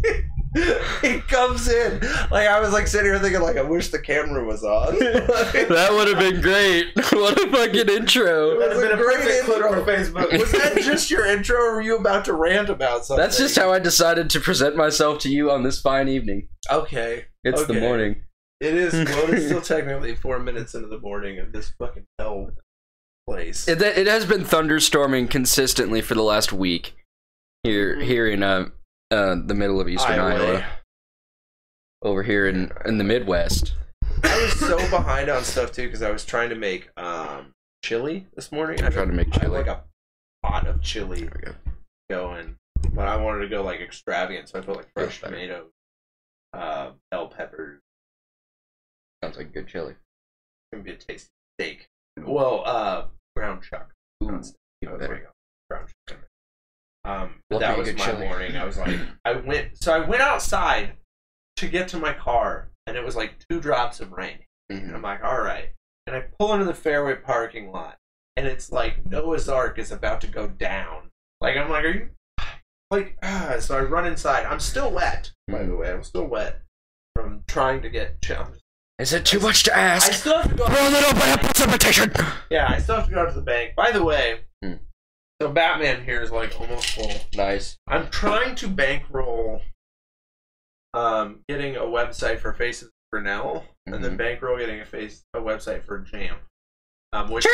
He comes in. Like, I was like sitting here thinking, like, I wish the camera was on. That would have been great. What a fucking intro. That would have been a great intro for Facebook. Was that just your intro, or were you about to rant about something? That's just how I decided to present myself to you on this fine evening. Okay. It's the morning. It is. Well, it's still technically 4 minutes into the morning of this fucking hell place. It has been thunderstorming consistently for the last week here in the middle of eastern Iowa. Over here in the Midwest. I was so behind on stuff too because I was trying to make chili this morning. I tried to make chili. Like a pot of chili going, but I wanted to go like extravagant, so I put like fresh tomatoes, bell peppers. Sounds like good chili. It's gonna be a tasty steak. Well, ground chuck. Ooh, There we go. Ground chuck. But that was my morning. I was like, I went outside to get to my car, and it was like 2 drops of rain. Mm-hmm. And I'm like, all right. And I pull into the Fairway parking lot, and it's like Noah's Ark is about to go down. Like, I'm like, are you like? So I run inside. I'm still wet, by the way. I'm still wet from trying to get. Is it too much to ask? I still have to go. Roll it open at precipitation. Yeah, I still have to go to the bank. By the way. So Batman here is like almost full. Nice. I'm trying to bankroll getting a website for Faces of Grinnell, and then bankroll getting a website for Jam. Which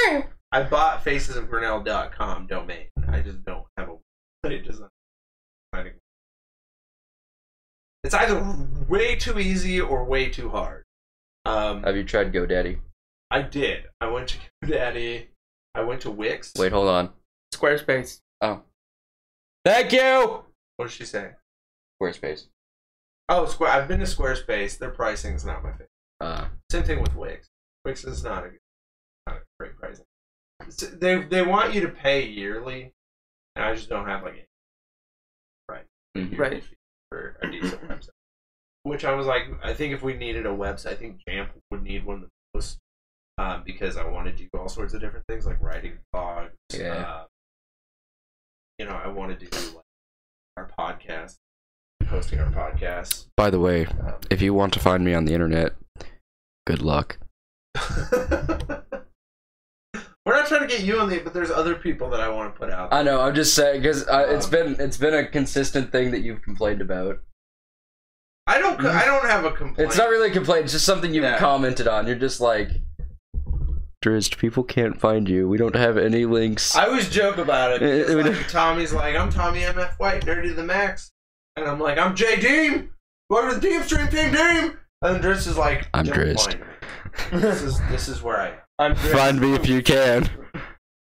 I bought facesofgrinnell.com domain. I just don't have a website design. It's either way too easy or way too hard. Have you tried GoDaddy? I did. I went to GoDaddy. I went to Wix. Wait, hold on. Squarespace. Oh. Thank you! What did she say? Squarespace. Oh, I've been to Squarespace. Their pricing is not my favorite. Same thing with Wix. Wix is not a great pricing. They want you to pay yearly, and I just don't have like right for a decent website. Which I was like, I think if we needed a website, I think Jamp would need one the most, because I want to do all sorts of different things like writing blogs. Yeah. I want to do like our podcast, hosting our podcast. By the way, if you want to find me on the internet, good luck. We're not trying to get you on the, but there's other people that I want to put out there. I know. I'm just saying because it's been a consistent thing that you've complained about. I don't have a complaint. It's not really a complaint. It's just something you've commented on. You're just like, Drizzt, people can't find you. We don't have any links. I always joke about it. Because, like, Tommy's like, I'm Tommy MF White, nerdy to the max, and I'm like, I'm Diehm. Welcome to the Diehm stream, Team Diehm. And Drizzt is like, I'm Drizzt. This is where I am. Find me if you can.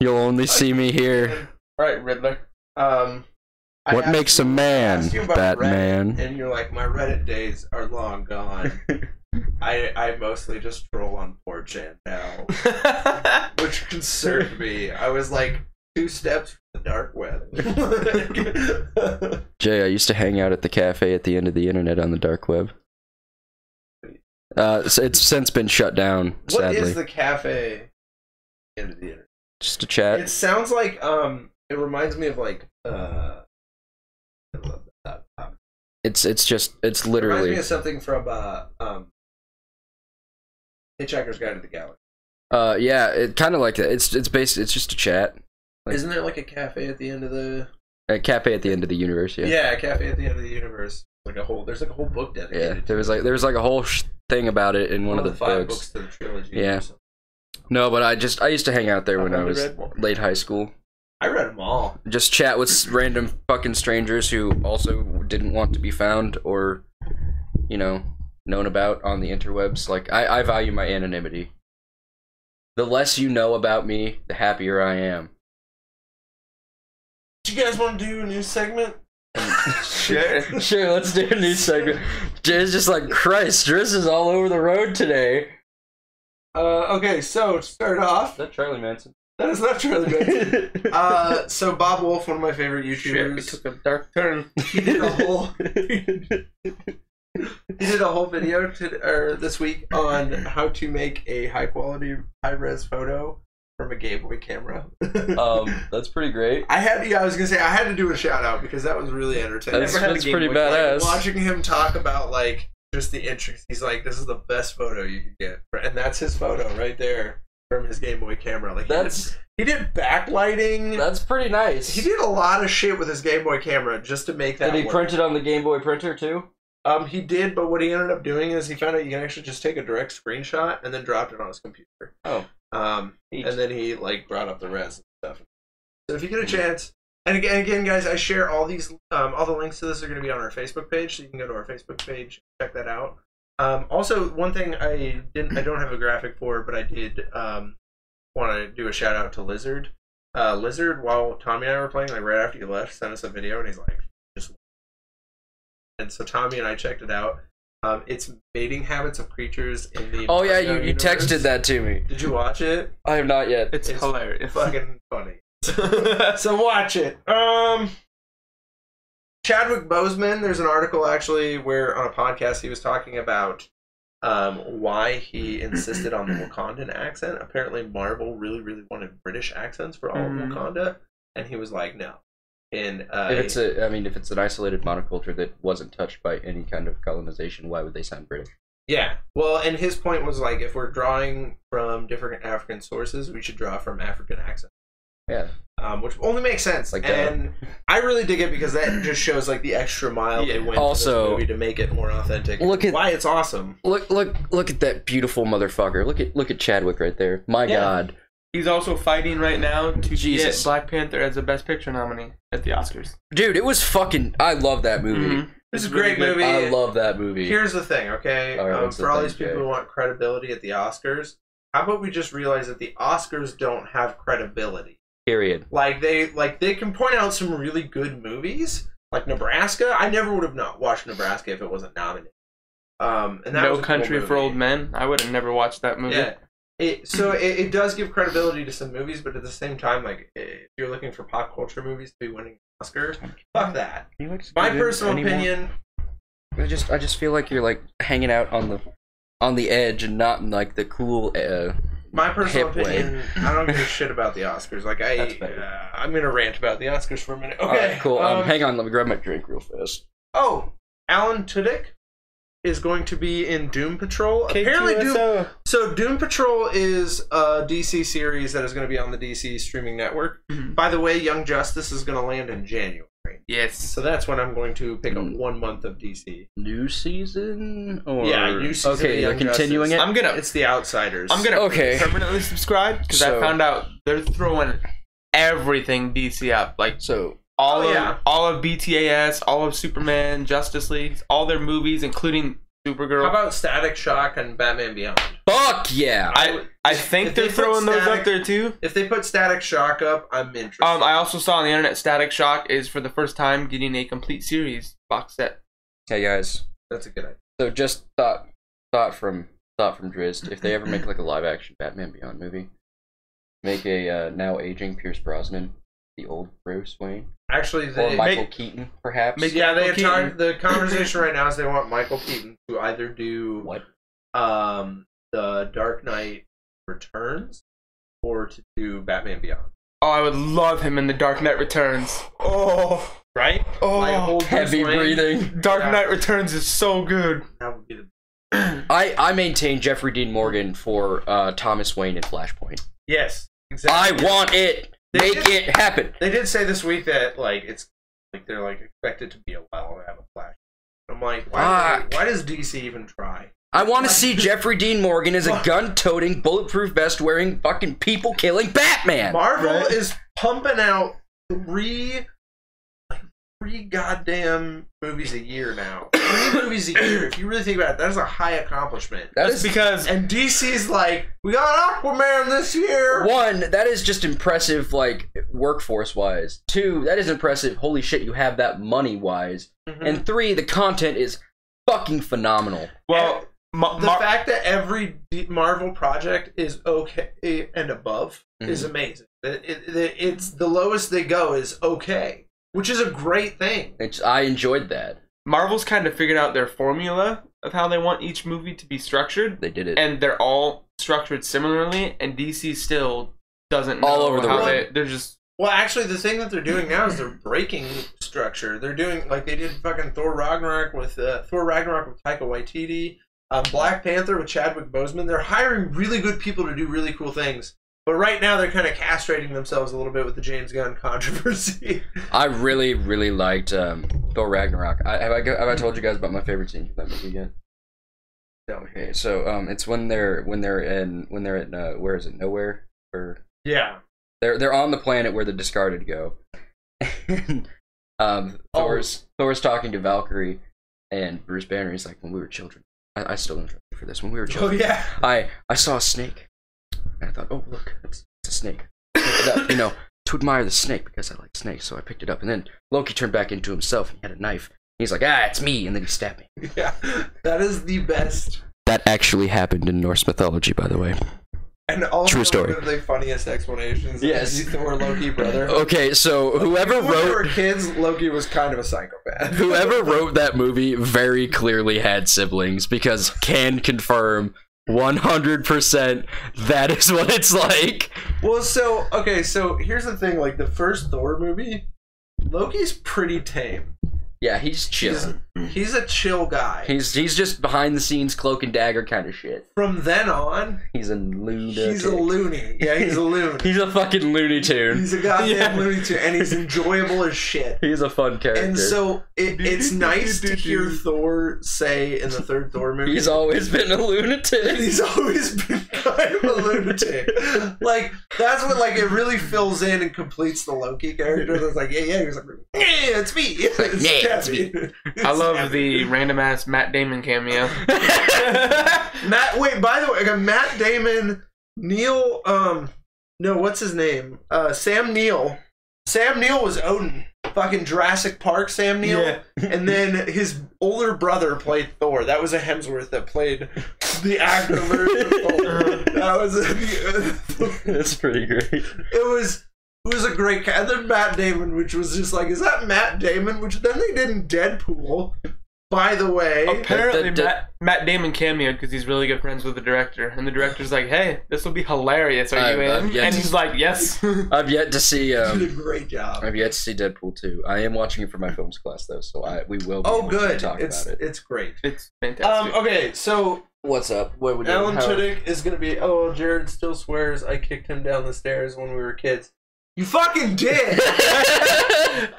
You'll only see me here. Right, Riddler. What makes a man, Batman? Reddit, and you're like, my Reddit days are long gone. I mostly just troll on 4chan now, which concerned me. I was like 2 steps from the dark web. Jay, I used to hang out at the cafe at the end of the internet on the dark web. So it's since been shut down, sadly. What is the cafe at the end of the internet? Just a chat. It sounds like, it reminds me of like, it's It literally. reminds me of something from, Hitchhiker's Guide to the Galaxy. Yeah, it kind of like that. It's just a chat. Like, isn't there like a cafe at the end of the... A cafe at the end of the universe, yeah. Yeah, a cafe at the end of the universe. There's like a whole book dedicated. Yeah, there was like a whole thing about it in one of the 5 books to the trilogy. Yeah. No, but I used to hang out there when I was late high school. I read them all. Just chat with random fucking strangers who also didn't want to be found or, known about on the interwebs. Like, I value my anonymity. The less you know about me, the happier I am. Do you guys want to do a new segment? Sure, let's do a new segment. Jay's just like, Christ, Drizzt is all over the road today. Okay, so to start off... Is that Charlie Manson? That is not Charlie Manson. So Bob Wolf, one of my favorite YouTubers... Shit, took a dark turn. He did a whole video this week on how to make a high-quality, high-res photo from a Game Boy camera. That's pretty great. I was gonna say I had to do a shout out because that was really entertaining. That's pretty badass. Like, watching him talk about like just the intricacies. He's like, this is the best photo you can get, and that's his photo right there from his Game Boy camera. Like he did backlighting. That's pretty nice. He did a lot of shit with his Game Boy camera just to make that. Did he work. print it on the Game Boy printer too? He did, but what he ended up doing is he found out you can actually just take a direct screenshot and then dropped it on his computer. Oh. And then he like brought up the res and stuff. So if you get a chance, and again, guys, I share all these, all the links to this are going to be on our Facebook page, so you can go to our Facebook page, check that out. Also, one thing I don't have a graphic for, but I did want to do a shout out to Lizard. Lizard, while Tommy and I were playing, like right after you left, sent us a video, and he's like, just. And so Tommy and I checked it out. It's mating habits of creatures in the. Oh yeah, you texted that to me. Did you watch it? I have not yet. It's hilarious. Fucking funny. So watch it. Chadwick Boseman. There's an article actually where on a podcast he was talking about why he insisted on the Wakandan accent. Apparently, Marvel really wanted British accents for all of Wakanda, and he was like, no. And if it's an isolated monoculture that wasn't touched by any kind of colonization, why would they sound British? Yeah, well, and his point was like, if we're drawing from different African sources, we should draw from African accents. Yeah, which only makes sense. Like and I really dig it because that just shows like the extra mile they went also, for this movie to make it more authentic. Look at why it's awesome. Look at that beautiful motherfucker. Look at Chadwick right there. My God. He's also fighting right now to get Black Panther as a Best Picture nominee at the Oscars. Dude, it was fucking... I love that movie. This is a great movie. I love that movie. Here's the thing, okay? For all these people who want credibility at the Oscars, how about we just realize that the Oscars don't have credibility? Period. Like they can point out some really good movies, like Nebraska. I never would have not watched Nebraska if it wasn't nominated. And that No was a Country cool for Old Men. I would have never watched that movie. Yeah. It does give credibility to some movies, but at the same time, like, if you're looking for pop culture movies to be winning Oscars, fuck that. My personal opinion. I just feel like you're like hanging out on the edge and not in like the cool my personal hip way. opinion, I don't give a shit about the Oscars. Like I'm gonna rant about the Oscars for a minute. Okay, Alright, cool. Hang on, let me grab my drink real fast. Oh, Alan Tudyk is going to be in Doom Patrol. Apparently, Doom Patrol is a DC series that is going to be on the DC streaming network. Mhm. By the way, Young Justice is going to land in January. Yes. So that's when I'm going to pick up 1 month of DC. New season? Or... Yeah, new season. Okay, of they're Young continuing Justice. it? It's The Outsiders. I'm gonna Okay. permanently subscribe because So- I found out they're throwing everything DC up. Like So, all yeah. all of BTAS, all of Superman, Justice League, all their movies, including Supergirl. How about Static Shock and Batman Beyond? fuck yeah! I think if they're they put throwing those Static- up there too. If they put Static Shock up, I'm interested. I also saw on the internet Static Shock is for the first time getting a complete series box set. Hey guys, That's a good idea. so just thought from Drizzt, if they ever make like a live action Batman Beyond movie, make a now aging Pierce Brosnan, the old Bruce Wayne, Actually, or they Michael Keaton, perhaps. yeah, they Michael have Keaton. the conversation right now is they want Michael Keaton to either do What? the Dark Knight Returns or to do Batman Beyond. Oh, I would love him in The Dark Knight Returns. Oh, Right? Oh, Like old Bruce Heavy Wayne. breathing. Dark Yeah. Knight Returns is so good. That would be the I maintain Jeffrey Dean Morgan for Thomas Wayne in Flashpoint. yes, exactly. I want it. They Make did- it happen. They did say this week that like it's like they're like expected to be a while to have a Flash. I'm like, why does DC even try? I want to see Jeffrey Dean Morgan as a gun-toting, bulletproof vest-wearing, fucking people-killing Batman. Marvel Right? is pumping out three goddamn movies a year now. 3 movies a year. If you really think about it, that is a high accomplishment. That's because And DC's like, we got Aquaman this year. One, that is just impressive, like, workforce-wise. 2, that is impressive, holy shit, you have that money-wise. Mhm. And 3, the content is fucking phenomenal. well, The fact that every Marvel project is okay and above is amazing. It's the lowest they go is okay, which is a great thing. I enjoyed that. Marvel's kind of figured out their formula of how they want each movie to be structured, They did it. and they're all structured similarly. And DC still doesn't know All over the how world. they're just. Well, actually, the thing that they're doing now is they're breaking structure. They're doing like they did fucking Thor Ragnarok with Taika Waititi, Black Panther with Chadwick Boseman. They're hiring really good people to do really cool things. But right now, they're kind of castrating themselves a little bit with the James Gunn controversy. I really, really liked Thor Ragnarok. Have I told you guys about my favorite scene from that movie yet? Okay, so it's when they're at where is it, nowhere, or Yeah. they're on the planet where the discarded go. And, Thor's talking to Valkyrie and Bruce Banner. He's like, when we were children, I still don't trust you for this. When we were Oh children, yeah. I saw a snake, and I thought, oh look, it's a snake. To admire the snake because I like snakes, so I picked it up. And then Loki turned back into himself and he had a knife. He's like, it's me, and then he stabbed me. Yeah. That is the best. That actually happened in Norse mythology, by the way. And also True story. one of the funniest explanations. Yes. Is Thor Loki brother. Okay, so whoever When we were wrote kids, Loki was kind of a psychopath. whoever wrote that movie very clearly had siblings, because can confirm 100% that is what it's like. Well, so here's the thing. Like the first Thor movie, Loki's pretty tame. Yeah, he's chill. He's a chill guy. He's just behind the scenes cloak and dagger kind of shit. From then on, He's a lunatic. he's a loony. Yeah, he's a loon. He's a fucking Looney Tune. He's a goddamn Yeah. Looney Tune, and he's enjoyable as shit. He's a fun character. And so it's nice to hear Thor say in the third Thor movie, He's always been a lunatic. he's always been kind of a lunatic. Like that's what like it really fills in and completes the Loki character. That's like yeah. He's like it's me. like, yeah, it's me. I love the random ass Matt Damon cameo. Wait, by the way, I got Matt Damon, Neil. No, what's his name? Sam Neill. Sam Neill was Odin. Fucking Jurassic Park, Sam Neill. Yeah. And then his older brother played Thor. That was a Hemsworth that played the actor version of Thor. That was That's pretty great. it was a great cat. And then Matt Damon, which was just like, is that Matt Damon? Which then they did in Deadpool. By the way, apparently Matt Damon cameoed because he's really good friends with the director, and the director's like, "Hey, this will be hilarious. Are you in?" And he's like, "Yes." I've yet to see. you did a great job. I've yet to see Deadpool 2. I am watching it for my films class though, so we will. Be able good. To talk about it. It's great. It's fantastic. Okay, so what's up? What would Alan Tudyk is gonna be. Oh, Jared still swears I kicked him down the stairs when we were kids. You fucking did!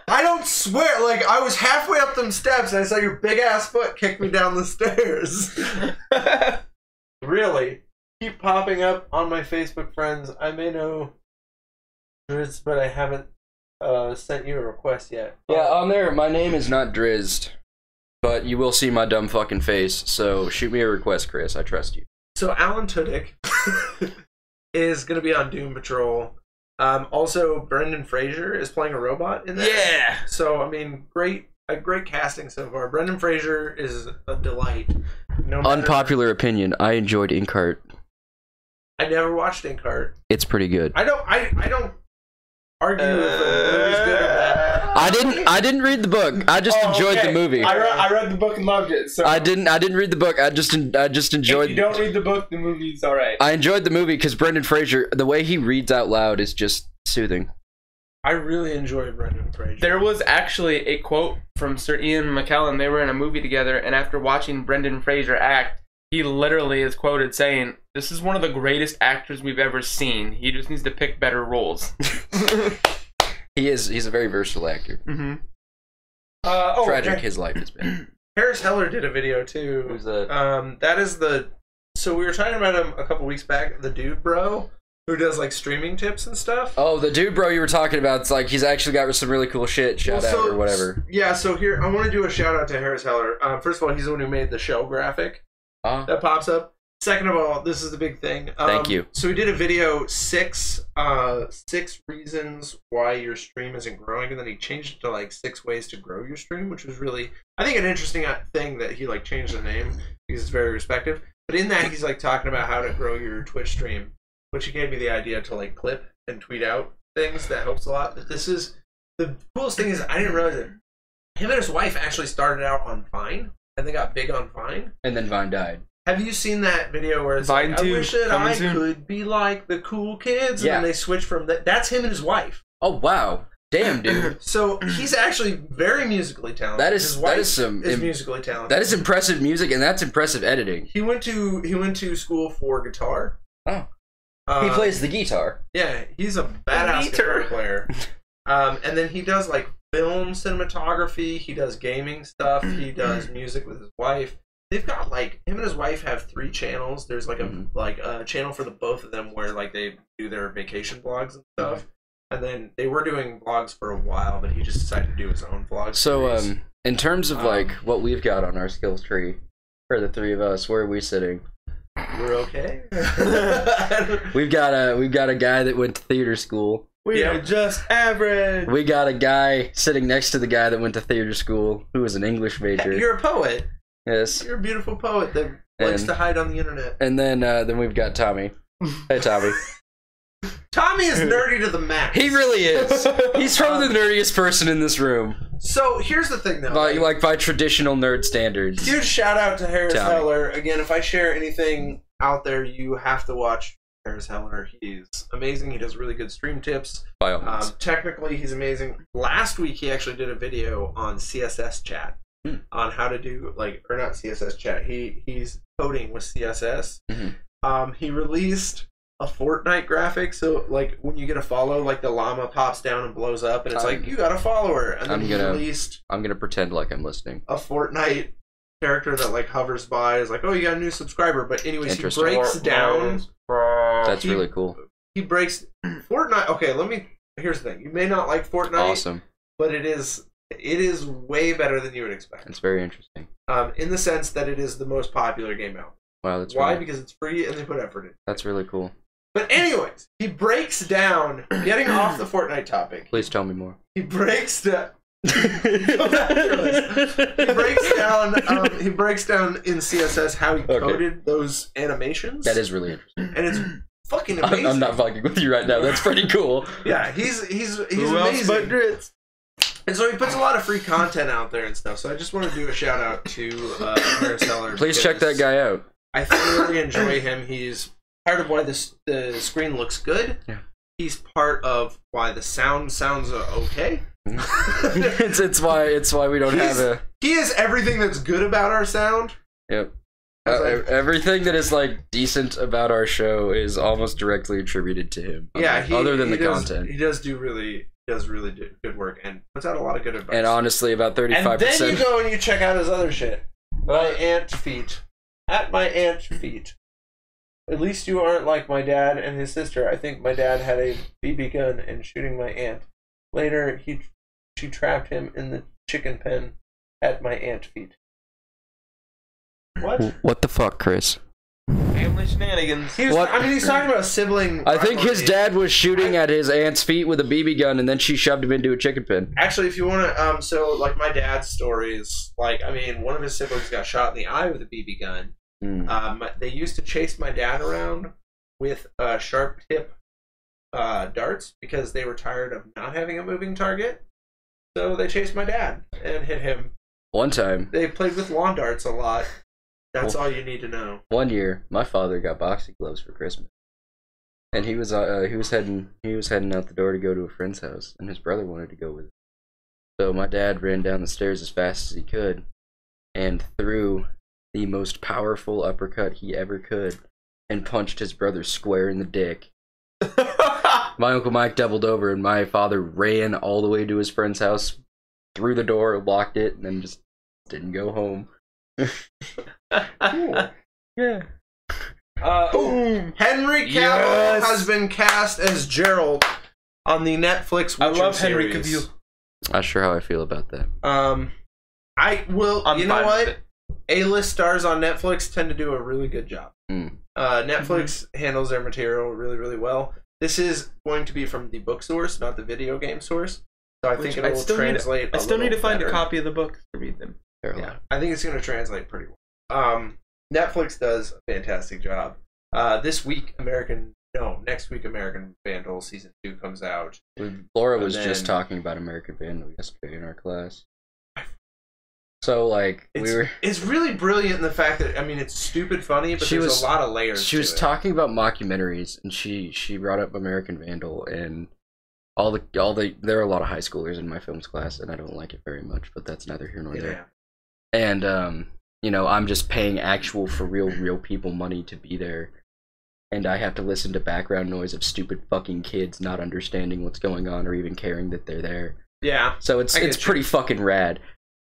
I don't swear. Like, I was halfway up them steps and I saw your big ass foot kick me down the stairs. Really. Keep popping up on my Facebook friends. I may know Drizzt, but I haven't sent you a request yet. Yeah, on there, my name is not Drizzt, but you will see my dumb fucking face, so shoot me a request, Chris. I trust you. So, Alan Tudyk is going to be on Doom Patrol. Also, Brendan Fraser is playing a robot in that. Yeah. So, I mean, great casting so far. Brendan Fraser is a delight. Unpopular opinion. I enjoyed Inkheart. I never watched Inkheart. It's pretty good. I don't argue if the movie's good or bad. I didn't read the book. I just enjoyed the movie. I read the book and loved it. So I didn't read the book. I just enjoyed. If you don't read the book, the movie's all right. I enjoyed the movie because Brendan Fraser, the way he reads out loud is just soothing. I really enjoy Brendan Fraser. There was actually a quote from Sir Ian McKellen. They were in a movie together, and after watching Brendan Fraser act, he literally is quoted saying, "This is one of the greatest actors we've ever seen. He just needs to pick better roles." He's a very versatile actor. Mm-hmm. Tragic his life has been. Harris Heller did a video too. Who's that? That is so we were talking about him a couple weeks back, the dude bro who does like streaming tips and stuff. Oh, the dude bro you were talking about, it's like he's actually got some really cool shit. Shout out or whatever. Yeah, so here I want to do a shout out to Harris Heller. First of all, he's the one who made the show graphic that pops up. Second of all, this is the big thing. Thank you. So we did a video, six reasons why your stream isn't growing, and then he changed it to like 6 ways to grow your stream, which was really, I think, an interesting thing that he like changed the name because it's very respective. But in that, he's like talking about how to grow your Twitch stream, which he gave me the idea to like clip and tweet out things. That helps a lot. But this is the coolest thing is I didn't realize it. Him and his wife actually started out on Vine, and they got big on Vine, and then Vine died. Have you seen that video where it's Vine like, I wish that I soon. could be like the cool kids, Yeah. and then they switch from that. That's him and his wife. Oh wow, damn dude. So he's actually very musically talented. That his wife is musically talented. That is impressive music, and that's impressive editing. He went to school for guitar. Oh, he plays the guitar. Yeah, he's a badass guitar player. And then he does like film cinematography. He does gaming stuff. He does music with his wife. They've got like him and his wife have 3 channels. There's like a channel for the both of them where like they do their vacation vlogs and stuff. And then they were doing vlogs for a while, but he just decided to do his own vlogs. So in terms of like what we've got on our skills tree for the 3 of us, where are we sitting? We're okay. We've got a guy that went to theater school. We are just average. We got a guy sitting next to the guy that went to theater school who was an English major. You're a poet. Yes. You're a beautiful poet that likes to hide on the internet. And then we've got Tommy. Hey, Tommy. Tommy is nerdy to the max. He really is. He's probably the nerdiest person in this room. So here's the thing, though. By traditional nerd standards. Huge shout out to Harris Heller. Again, if I share anything out there, you have to watch Harris Heller. He's amazing. He does really good stream tips. By all means. Technically, he's amazing. Last week, he actually did a video on CSS chat. On how to do or not CSS chat. He's coding with CSS. He released a Fortnite graphic, so like when you get a follow, like the llama pops down and blows up, and it's like you got a follower. And then I'm gonna pretend like I'm listening. A Fortnite character that like hovers by is like, oh, you got a new subscriber. But anyways, he breaks down. That's really cool. He breaks Fortnite. Okay, here's the thing. You may not like Fortnite. Awesome. But it is way better than you would expect. It's very interesting. In the sense that it is the most popular game out. Wow, that's why? Because it's free and they put effort in. That's really cool. But anyways, he breaks down. Getting off the Fortnite topic. Please tell me more. He breaks down. He breaks down in CSS how he coded those animations. That is really interesting, and it's fucking amazing. I'm not fucking with you right now. That's pretty cool. Yeah, he's Who amazing. else but Drizzt? And so he puts a lot of free content out there and stuff. So I just want to do a shout out to Paraseller. Please check that guy out. I thoroughly enjoy him. He's part of why the screen looks good. Yeah. He's part of why the sound sounds okay. it's why we don't have a. He is everything that's good about our sound. Yep. Everything that is like decent about our show is almost directly attributed to him. Yeah, other than the content, he does really do good work and puts out a lot of good advice. And honestly, about 35%. And then you go and you check out his other shit. My Ant Feet. At My Ant Feet. At least you aren't like my dad and his sister. I think my dad had a BB gun and shooting my aunt. Later, she trapped him in the chicken pen at my Ant Feet. What? What the fuck, Chris? Family shenanigans. He's talking about sibling. I think his dad was shooting at his aunt's feet with a BB gun, and then she shoved him into a chicken pen. Actually, if you want to, so like my dad's stories, one of his siblings got shot in the eye with a BB gun. They used to chase my dad around with sharp tip darts because they were tired of not having a moving target. So they chased my dad and hit him. One time. They played with lawn darts a lot. That's all you need to know. One year, my father got boxing gloves for Christmas, and he was heading out the door to go to a friend's house, and his brother wanted to go with him. So my dad ran down the stairs as fast as he could, and threw the most powerful uppercut he ever could, and punched his brother square in the dick. My Uncle Mike doubled over, and my father ran all the way to his friend's house, through the door, locked it, and then just didn't go home. Cool. Yeah. Henry Cavill has been cast as Geralt on the Netflix Witcher I love series. Henry Cavill. Not sure how I feel about that. I will. You know what? A-list stars on Netflix tend to do a really good job. Netflix handles their material really, really well. This is going to be from the book source, not the video game source. So I think it will translate. I still need to find a copy of the book to read them. Yeah, I think it's going to translate pretty well. Netflix does a fantastic job. Next week, American Vandal Season 2 comes out. Laura was just talking about American Vandal yesterday in our class. So, like, It's really brilliant in the fact that, it's stupid funny, but there's a lot of layers She was talking about mockumentaries, and she brought up American Vandal, and there are a lot of high schoolers in my films class, and I don't like it very much, but that's neither here nor there. And, I'm just paying actual, for real people money to be there. And I have to listen to background noise of stupid fucking kids not understanding what's going on or even caring that they're there. Yeah. So it's pretty fucking rad.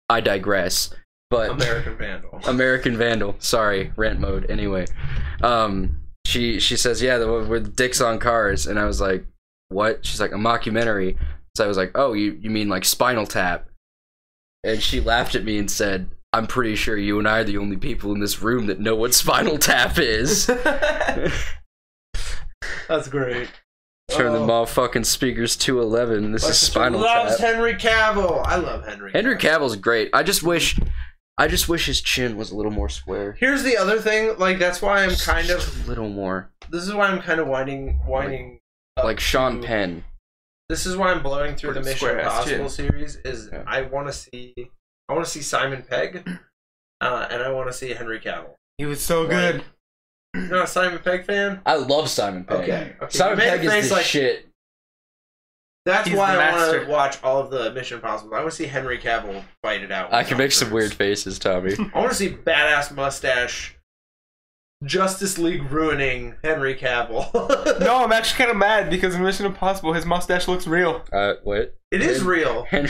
I digress. But American Vandal. Sorry, rant mode. Anyway. She says, yeah, with dicks on cars. And I was like, what? She's like, a mockumentary. So I was like, oh, you mean like Spinal Tap? And she laughed at me and said, I'm pretty sure you and I are the only people in this room that know what Spinal Tap is. That's great. Turn the motherfucking speakers to 11. This is Spinal Tap. Loves Henry Cavill. I love Henry. Henry Cavill's great. I just wish his chin was a little more square. Here's the other thing. Like, that's why I'm kind of a little more. This is why I'm kind of whining. Like Sean Penn. This is why I'm blowing through the Mission Impossible series. I want to see Simon Pegg, and I want to see Henry Cavill. He was so good. You're not a Simon Pegg fan? I love Simon Pegg. Okay. Simon Pegg is the shit. That's why I want to watch all of the Mission Impossible. I want to see Henry Cavill fight it out. I can make some weird faces, Tommy. I want to see badass mustache, Justice League ruining Henry Cavill. No, I'm actually kind of mad because in Mission Impossible, his mustache looks real. What? It is real. Henry.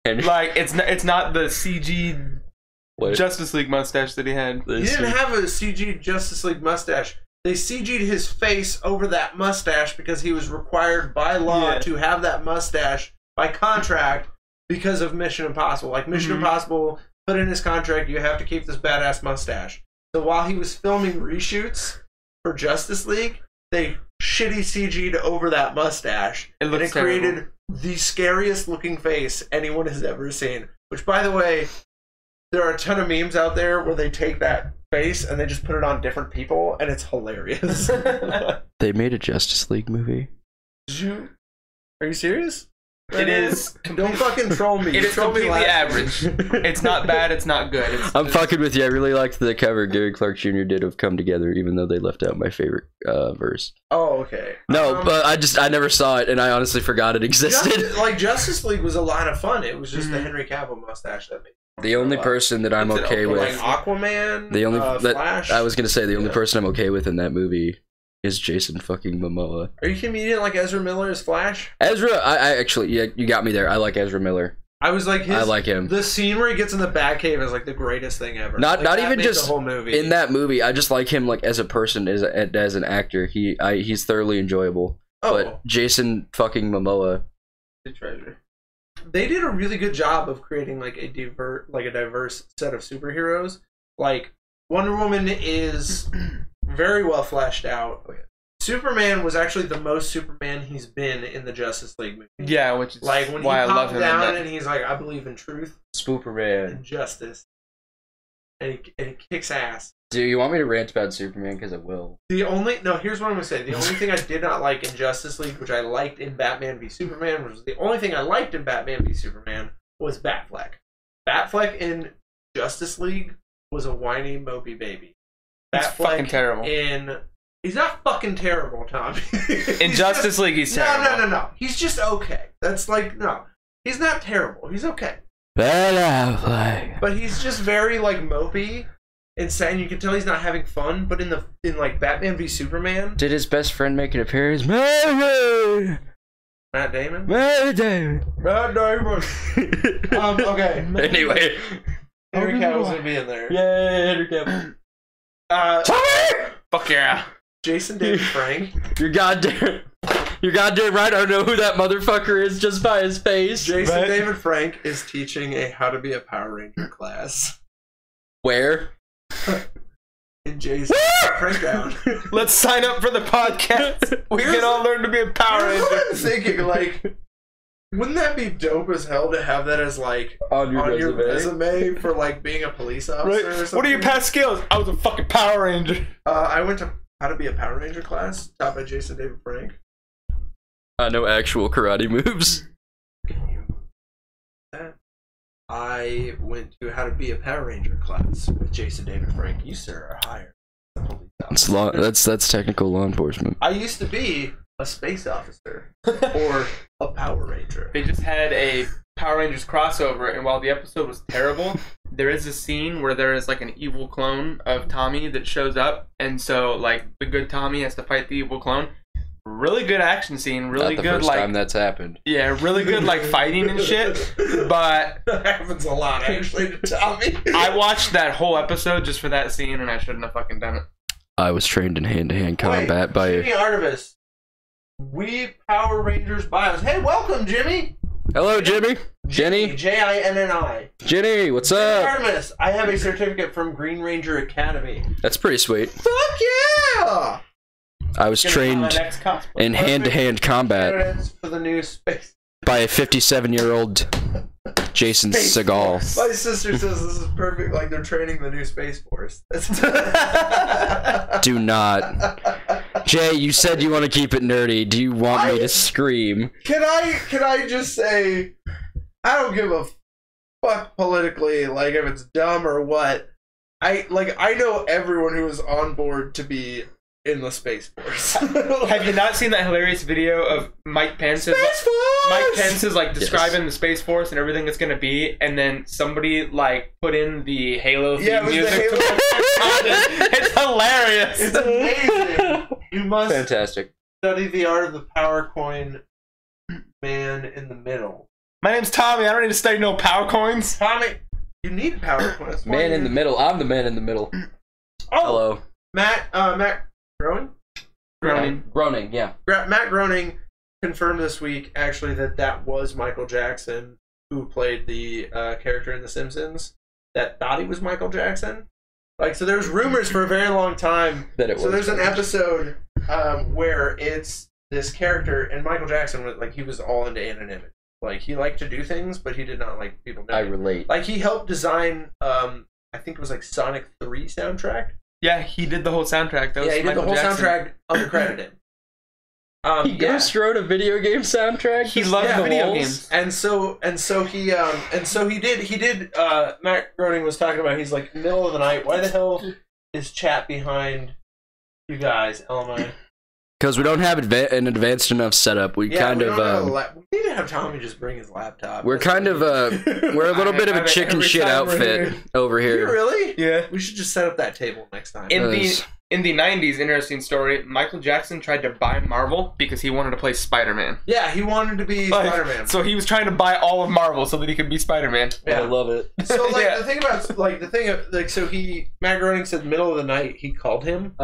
Like, it's not the CG Justice League mustache that he had. He didn't have a CG Justice League mustache. They CG'd his face over that mustache because he was required by law to have that mustache by contract because of Mission Impossible. Like, Mission Impossible put in his contract, you have to keep this badass mustache. So while he was filming reshoots for Justice League, they shitty CG'd over that mustache. And it created the scariest looking face anyone has ever seen. Which, by the way, there are a ton of memes out there where they take that face and they just put it on different people, and it's hilarious. They made a Justice League movie. Are you serious? It is. Don't fucking troll me. It is completely average. It's not bad. It's not good. I'm fucking with you. I really liked the cover Gary Clark Jr. did of "Come Together," even though they left out my favorite verse. Oh, okay. No, but I never saw it, and I honestly forgot it existed. Justice League was a lot of fun. It was just the Henry Cavill mustache that made. The only person that I'm okay with, like Aquaman, the only Flash. I was gonna say the only person I'm okay with in that movie is Jason fucking Momoa. Are you kidding me? You didn't like Ezra Miller as Flash? Ezra, I actually, yeah, you got me there. I like Ezra Miller. I was like, I like him. The scene where he gets in the Batcave is like the greatest thing ever. Not even just the whole movie. In that movie. I just like him like as a person, as an actor. He's thoroughly enjoyable. Oh. But Jason fucking Momoa, the treasure. They did a really good job of creating like a diverse set of superheroes. Like Wonder Woman is very well fleshed out. Superman was actually the most Superman he's been in the Justice League movie. Yeah, which is like when why he I love popped him. Down and he's like, I believe in truth, Superman, and justice, and he kicks ass. Do you want me to rant about Superman? Because I will. Here's what I'm gonna say. The only thing I did not like in Justice League, which I liked in Batman v Superman, which was the only thing I liked in Batman v Superman, was Batfleck. Batfleck in Justice League was a whiny, mopey baby. It's fucking terrible. He's not fucking terrible, Tommy. In Justice League, he's terrible. No. He's just okay. That's like, no. He's not terrible. He's okay. Batfleck. But he's just very, like, mopey. Insane. You can tell he's not having fun, but in like Batman v Superman, did his best friend make an appearance? Matt Damon. Okay. Anyway, Henry Cavill's gonna be in there. Yay, Henry Cavill. Tommy! Fuck yeah. Jason David Frank. You're goddamn right. I don't know who that motherfucker is just by his face. Jason David Frank is teaching a How to Be a Power Ranger class. Where? In Jason Frank down. Let's sign up for the podcast. We can all learn to be a Power Ranger. I'm thinking, like, wouldn't that be dope as hell to have that as like on your resume for like being a police officer or something? What are your past skills? I was a fucking Power Ranger. I went to How to Be a Power Ranger class, taught by Jason David Frank. I know actual karate moves. I went to How to Be a Power Ranger class with Jason David Frank. You, sir, are hired. That's technical law enforcement. I used to be a space officer or a Power Ranger. They just had a Power Rangers crossover, and while the episode was terrible, there is a scene where there is like an evil clone of Tommy that shows up, and so like the good Tommy has to fight the evil clone. Really good action scene, really Not the good first like time that's happened. Yeah, really good like fighting and shit. But that happens a lot actually to Tommy. I watched that whole episode just for that scene, and I shouldn't have fucking done it. I was trained in hand-to-hand combat by Jimmy Artemis. We Power Rangers bios. Hey, welcome, Jimmy. Hello, Jimmy. Jenny. Jinni. Jenny, what's up? Artemis. I have a certificate from Green Ranger Academy. That's pretty sweet. Fuck yeah! I was trained in hand-to-hand combat for the new space by a 57-year-old Jason Segal. My sister says this is perfect, like they're training the new Space Force. Do not. Jay, you said you want to keep it nerdy. Do you want me to scream? Can I just say, I don't give a fuck politically, like if it's dumb or what. I know everyone who is on board to be in the Space Force. Have you not seen that hilarious video of Mike Pence? Mike Pence is like describing the Space Force and everything it's gonna be, and then somebody like put in the Halo theme music. It's hilarious. It's amazing. You must fantastic. Study the art of the power coin man in the middle. My name's Tommy. I don't need to study no power coins. Tommy, you need power coins. Man in the middle. I'm the man in the middle. Oh, hello, Matt Groening? Groening, yeah. Matt Groening confirmed this week, actually, that was Michael Jackson, who played the character in The Simpsons, that thought he was Michael Jackson. Like, so there's rumors for a very long time. That it was. So there's an episode where it's this character, and Michael Jackson was, like, he was all into anonymity. Like, he liked to do things, but he did not like people knowing. I relate. Like, he helped design, I think it was, like, Sonic 3 soundtrack. Yeah, he did the whole soundtrack. That was he did the whole soundtrack uncredited. He ghost wrote a video game soundtrack. He loves the video walls. games, and so he did. Matt Groening was talking about. He's like, middle of the night. Why the hell is chat behind you guys, LMI? Because we don't have an advanced enough setup. We need to have Tommy just bring his laptop. We're kind of we're a little bit of a chicken shit outfit over here. You really? Yeah. We should just set up that table next time. In the 90s, interesting story, Michael Jackson tried to buy Marvel because he wanted to play Spider-Man. Yeah, he wanted to be Spider-Man. So he was trying to buy all of Marvel so that he could be Spider-Man. Yeah. I love it. So the thing about Matt Groening said middle of the night he called him.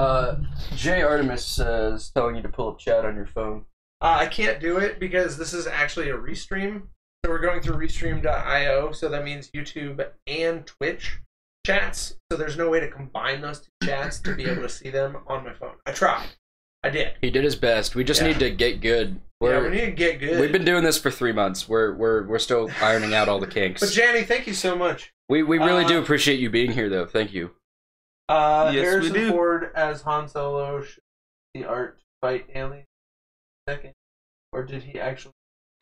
Jay Artemis is telling you to pull up chat on your phone. I can't do it because this is actually a restream. So we're going through restream.io, so that means YouTube and Twitch chats, so there's no way to combine those two chats to be able to see them on my phone. I tried. I did. He did his best. We just need to get good. We need to get good. We've been doing this for 3 months. We're still ironing out all the kinks. But Janny, thank you so much. We really do appreciate you being here, though. Thank you. Yes, Harrison Ford as Han Solo. Should the art fight aliens second, or did he actually?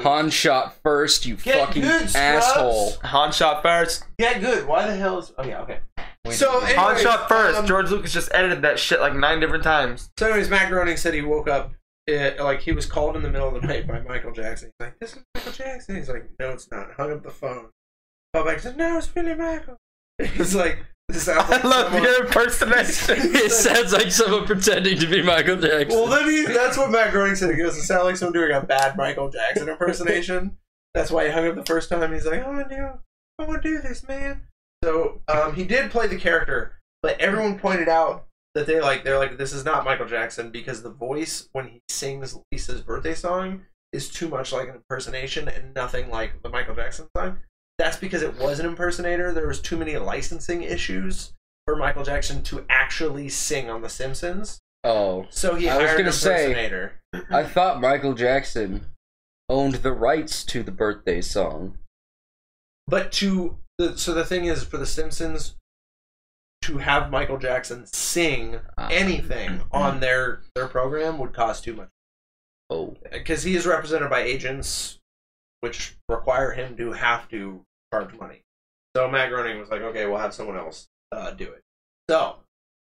Han shot first, you Get fucking good, asshole. Han shot first. Yeah, good. Why the hell is... Oh, yeah, okay. Han shot first. George Lucas just edited that shit like 9 different times. So anyways, Matt Groening said he woke up, like he was called in the middle of the night by Michael Jackson. He's like, this is Michael Jackson. He's like, no, it's not. Hung up the phone. Called back and said, no, it's really Michael. He's like, this sounds like I love your impersonation. It sounds like someone pretending to be Michael Jackson. Well, that's what Matt Groening said. He goes, it sounds like someone doing a bad Michael Jackson impersonation. That's why he hung up the first time. He's like, I want to do this, man. So he did play the character, but everyone pointed out that they're like, this is not Michael Jackson because the voice when he sings Lisa's birthday song is too much like an impersonation and nothing like the Michael Jackson song. That's because it was an impersonator. There was too many licensing issues for Michael Jackson to actually sing on The Simpsons. Oh, so he hired an impersonator. I thought Michael Jackson owned the rights to the birthday song. But the thing is, for The Simpsons, to have Michael Jackson sing anything on their program would cost too much. Oh, because he is represented by agents, which require him to have to charge money. So Matt Groening was like, okay, we'll have someone else do it. So,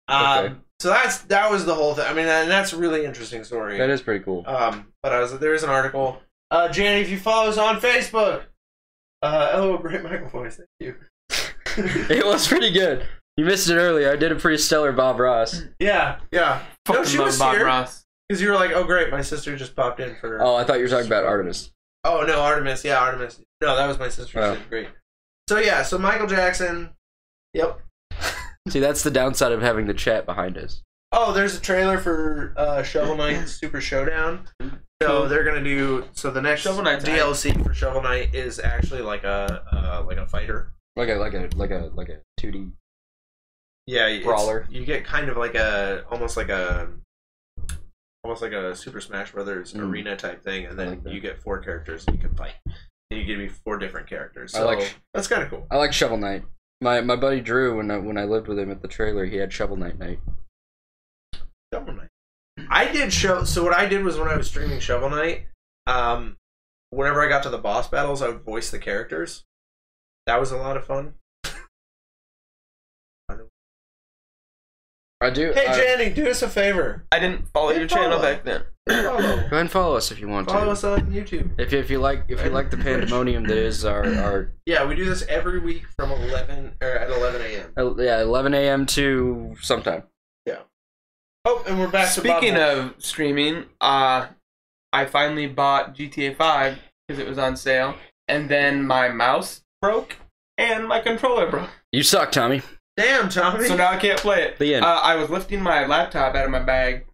so that was the whole thing. I mean, and that's a really interesting story. That is pretty cool. But there is an article. Janny, if you follow us on Facebook, hello, great Michael voice. Thank you. It was pretty good. You missed it earlier. I did a pretty stellar Bob Ross. Yeah. Fucking she was Bob here Ross. Because you were like, oh great, my sister just popped in for. Oh, I thought you were talking about Artemis. Oh no, Artemis. Yeah, Artemis. No, that was my sister. Oh. Great. So yeah, so Michael Jackson. Yep. See, that's the downside of having the chat behind us. Oh, there's a trailer for Shovel Knight Super Showdown. So they're gonna do. So the next Shovel Knight's DLC for Shovel Knight is actually like a fighter. Like a 2D. Yeah, brawler. You get kind of like almost like a Super Smash Brothers arena type thing, and then you get 4 characters you can fight. And you give me 4 different characters. So that's kind of cool. I like Shovel Knight. My buddy Drew, when I lived with him at the trailer, he had Shovel Knight night. Shovel Knight. So what I did was when I was streaming Shovel Knight, whenever I got to the boss battles, I would voice the characters. That was a lot of fun. I do. Hey, Janny, do us a favor. I didn't follow your channel back then. Go ahead and follow us if you want to. Follow us on YouTube. If you like the pandemonium that is our. Yeah, we do this every week from 11 a.m. Yeah, 11 a.m. to sometime. Yeah. Oh, and we're back. Speaking of streaming, I finally bought GTA 5 because it was on sale, and then my mouse broke and my controller broke. You suck, Tommy. Damn, Tommy. So now I can't play it. The end. I was lifting my laptop out of my bag,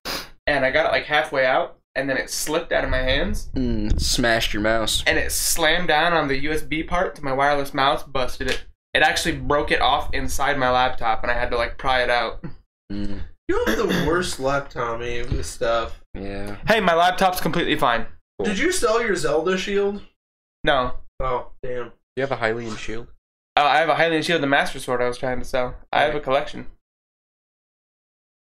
and I got it like halfway out, and then it slipped out of my hands. Smashed your mouse. And it slammed down on the USB part to my wireless mouse, busted it. It actually broke it off inside my laptop, and I had to like pry it out. You have the worst luck, Tommy, with stuff. Yeah. Hey, my laptop's completely fine. Cool. Did you sell your Zelda shield? No. Oh, damn. You have a Hylian shield? I have a Hylian shield, the Master Sword I was trying to sell. I have a collection.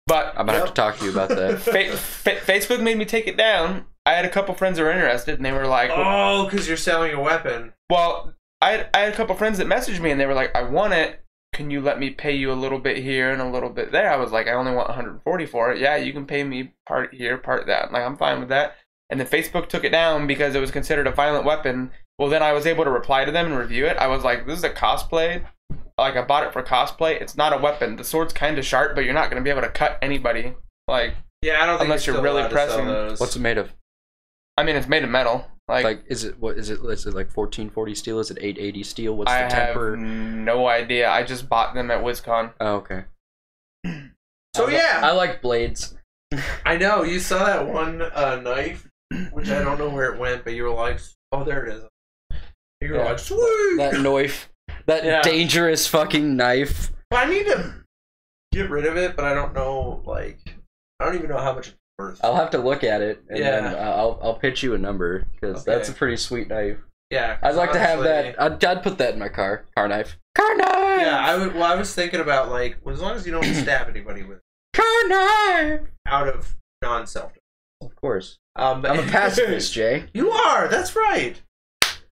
But I'm gonna have to talk to you about that. Facebook made me take it down. had a couple friends that were interested, and they were like, "Oh, because you're selling a weapon." Well, I had a couple friends that messaged me, and they were like, "I want it. Can you let me pay you a little bit here and a little bit there?" I was like, "I only want 140 for it." "Yeah, you can pay me part here, part that." Like, I'm fine with that. And then Facebook took it down because it was considered a violent weapon. Well, then I was able to reply to them and review it. I was like, "This is a cosplay. Like, I bought it for cosplay. It's not a weapon. The sword's kind of sharp, but you're not going to be able to cut anybody. Like, yeah, I don't think unless you're really pressing." What's it made of? I mean, it's made of metal. Like, is it like 1440 steel? Is it 880 steel? What's the I temper? have no idea. I just bought them at WizCon. Oh, okay. So yeah, I like blades. I know you saw that one knife, which I don't know where it went, but you were like, "Oh, there it is." You were like, "Sweet." That knife. That dangerous fucking knife. Well, I need to get rid of it, but I don't know. Like, I don't even know how much it's worth. I'll have to look at it, and then I'll pitch you a number, because that's a pretty sweet knife. Yeah, I'd like to have that. I'd put that in my car. Car knife. Car knife. Yeah, I would. Well, I was thinking about like, well, as long as you don't stab anybody with car knife out of non-self. Of course. But I'm a pacifist, Jay. You are. That's right.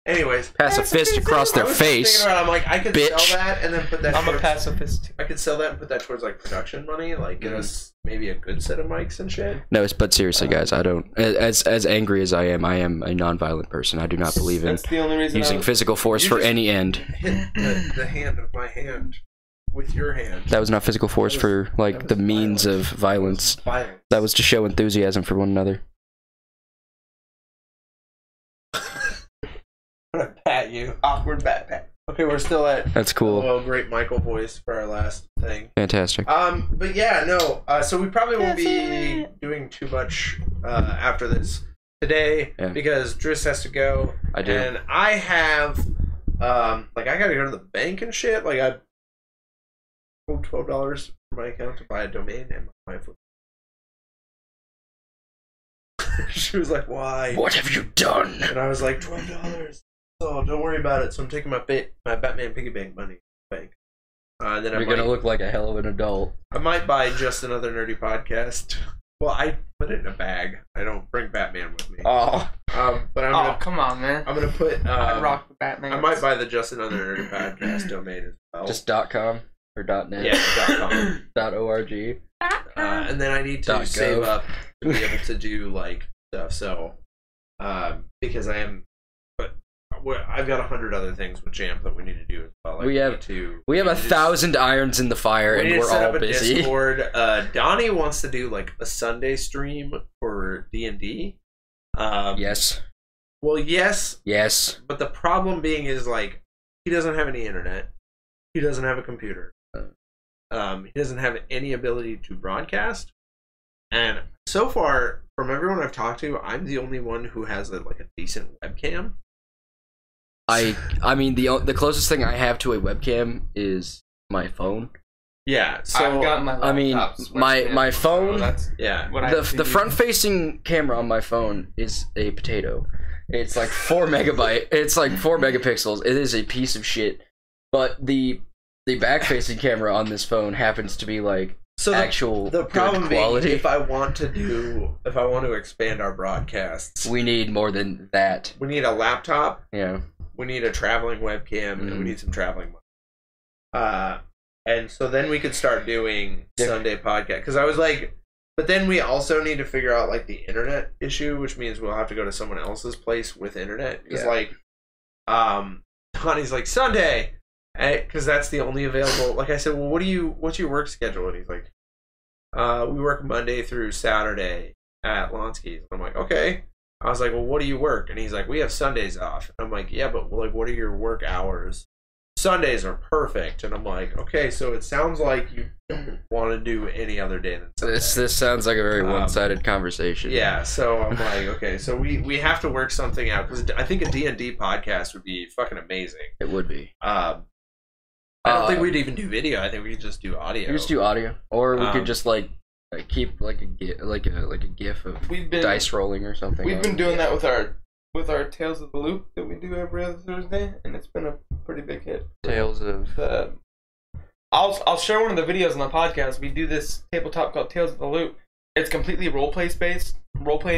Anyways, pass a fist across their face. I'm like, I could sell that and then put that. I'm a pacifist. I could sell that and put that towards like production money, like get us maybe a good set of mics and shit. No, but seriously, guys, I don't. As angry as I am a non-violent person. I do not believe in the only reason using physical force for any end. Hit the hand of my hand with your hand. That was not physical force for like the means of violence. That was to show enthusiasm for one another. I'm gonna pat you. Awkward pat. Okay, we're still at. That's cool. Oh, great Michael voice for our last thing. Fantastic. But yeah, no. So we probably won't be doing too much after this today because Drizzt has to go. I do. And I have, like, I gotta go to the bank and shit. Like, I pulled $12 from my account to buy a domain, and my wife was. She was like, "Why? What have you done?" And I was like, $12. So don't worry about it. So I'm taking my Batman piggy bank money bank. Then you're gonna look like a hell of an adult. I might buy just another nerdy podcast. Well, I put it in a bag. I don't bring Batman with me. Oh. But I'm gonna, come on, man. I'm gonna put. I rock the Batman. I might buy the just another nerdy podcast domain as well. Just .com or .net. Yeah, .com. .org. And then I need to save up to be able to do like stuff. So, because I am. I've got 100 other things with Jamp that we need to do as well. Like we have 1,000 irons in the fire, and we're all busy. Discord. Donnie wants to do like a Sunday stream for D&D. Yes. Well, yes. Yes. But the problem being is like he doesn't have any internet. He doesn't have a computer. He doesn't have any ability to broadcast. And so far, from everyone I've talked to, I'm the only one who has a decent webcam. I mean the closest thing I have to a webcam is my phone. Yeah, so I've got my laptop. I mean my phone. So the front facing camera on my phone is a potato. It's like 4 megabyte. It's like 4 megapixels. It is a piece of shit. But the back facing camera on this phone happens to be like actual the problem good quality. Being, if I want to expand our broadcasts, we need more than that. We need a laptop. Yeah. We need a traveling webcam, and we need some traveling money. And so then we could start doing Sunday podcast. Because I was like, but then we also need to figure out like the internet issue, which means we'll have to go to someone else's place with internet. Because Donnie's like, Sunday, because that's the only available. Like I said, well, what's your work schedule? And he's like, we work Monday through Saturday at Lonsky's. I'm like, okay. I was like, well, what do you work? And he's like, we have Sundays off. And I'm like, yeah, but like, what are your work hours? Sundays are perfect. And I'm like, okay, so it sounds like you don't want to do any other day than Sunday. This sounds like a very one-sided conversation. Yeah, so I'm like, okay, so we have to work something out. Because I think a D&D podcast would be fucking amazing. It would be. I don't think we'd even do video. I think we could just do audio. We just do audio. Or we could just like keep like a gif of dice rolling or something. We've been doing that with our Tales of the Loop that we do every other Thursday, and it's been a pretty big hit. Tales of I'll share one of the videos on the podcast. We do this tabletop called Tales of the Loop, it's completely role playing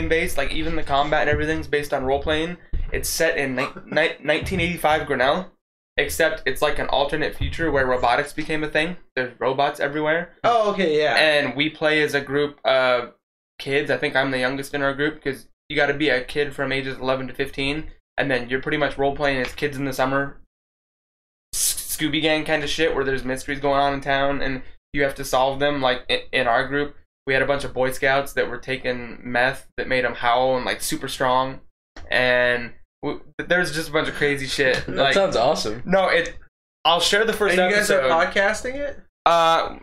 based. Like even the combat and everything's based on role playing. It's set in 1985 Grinnell, except it's like an alternate future where robotics became a thing. There's robots everywhere. Oh, okay, yeah. And we play as a group of kids. I think I'm the youngest in our group because you got to be a kid from ages 11 to 15, and then you're pretty much role playing as kids in the summer. Scooby Gang kind of shit where there's mysteries going on in town and you have to solve them. Like in our group, we had a bunch of Boy Scouts that were taking meth that made them howl and like super strong, and there's just a bunch of crazy shit. That like, sounds awesome. No, I'll share the first and you guys episode. are podcasting it?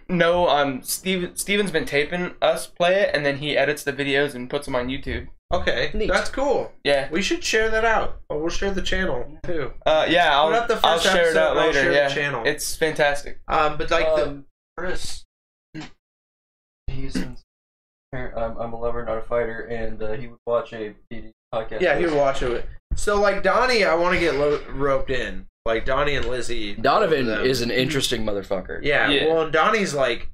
No. Steven's been taping us play it, and then he edits the videos and puts them on YouTube. Okay, Neat. That's cool. Yeah, we should share that out. We'll share the channel too. Yeah, I'll share it out later. Share Yeah, the channel. It's fantastic. But like Chris, he's I'm a lover, not a fighter, and he would watch a PD podcast. Yeah, he would watch it. So like Donnie, I want to get roped in. Like Donnie and Lizzie. Donovan is an interesting motherfucker. Yeah. Well, Donnie's like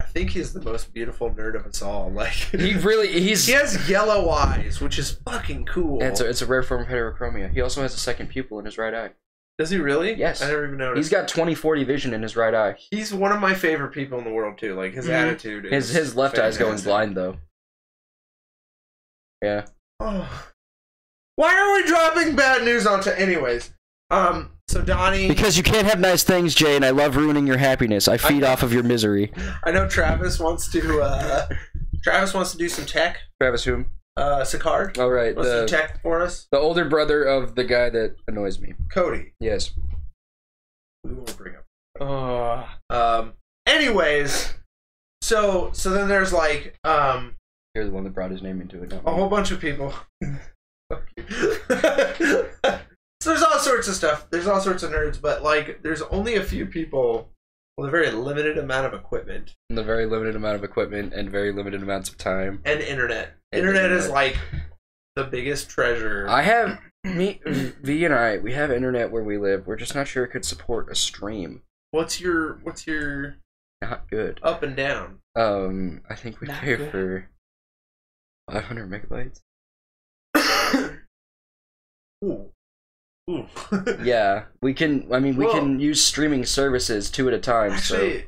I think he's the most beautiful nerd of us all. Like he has yellow eyes, which is fucking cool. And it's a rare form of heterochromia. He also has a second pupil in his right eye. Does he really? Yes. I never even noticed. He's got 20/40 vision in his right eye. He's one of my favorite people in the world too. Like his attitude is his left fantastic. eye's going blind though. Yeah. Oh. Why are we dropping bad news onto anyways? So Donnie, because you can't have nice things, Jay, and I love ruining your happiness. I feed off of your misery. I know Travis wants to do some tech. Travis whom? Sicard. All right. Wants to do tech for us. The older brother of the guy that annoys me. Cody. Yes. We won't bring up. Anyways, so then there's like You're the one that brought his name into it. A whole bunch of people. Fuck you. So there's all sorts of stuff. There's all sorts of nerds, but like there's only a few people with a very limited amount of equipment. And a very limited amount of equipment and very limited amounts of time. And internet. Internet is like the biggest treasure. V and I, we have internet where we live. We're just not sure it could support a stream. What's your Not good. up and down? I think we pay for 500 megabytes. Ooh. Ooh. Yeah, we can. I mean, we can use streaming services 2 at a time. Actually, so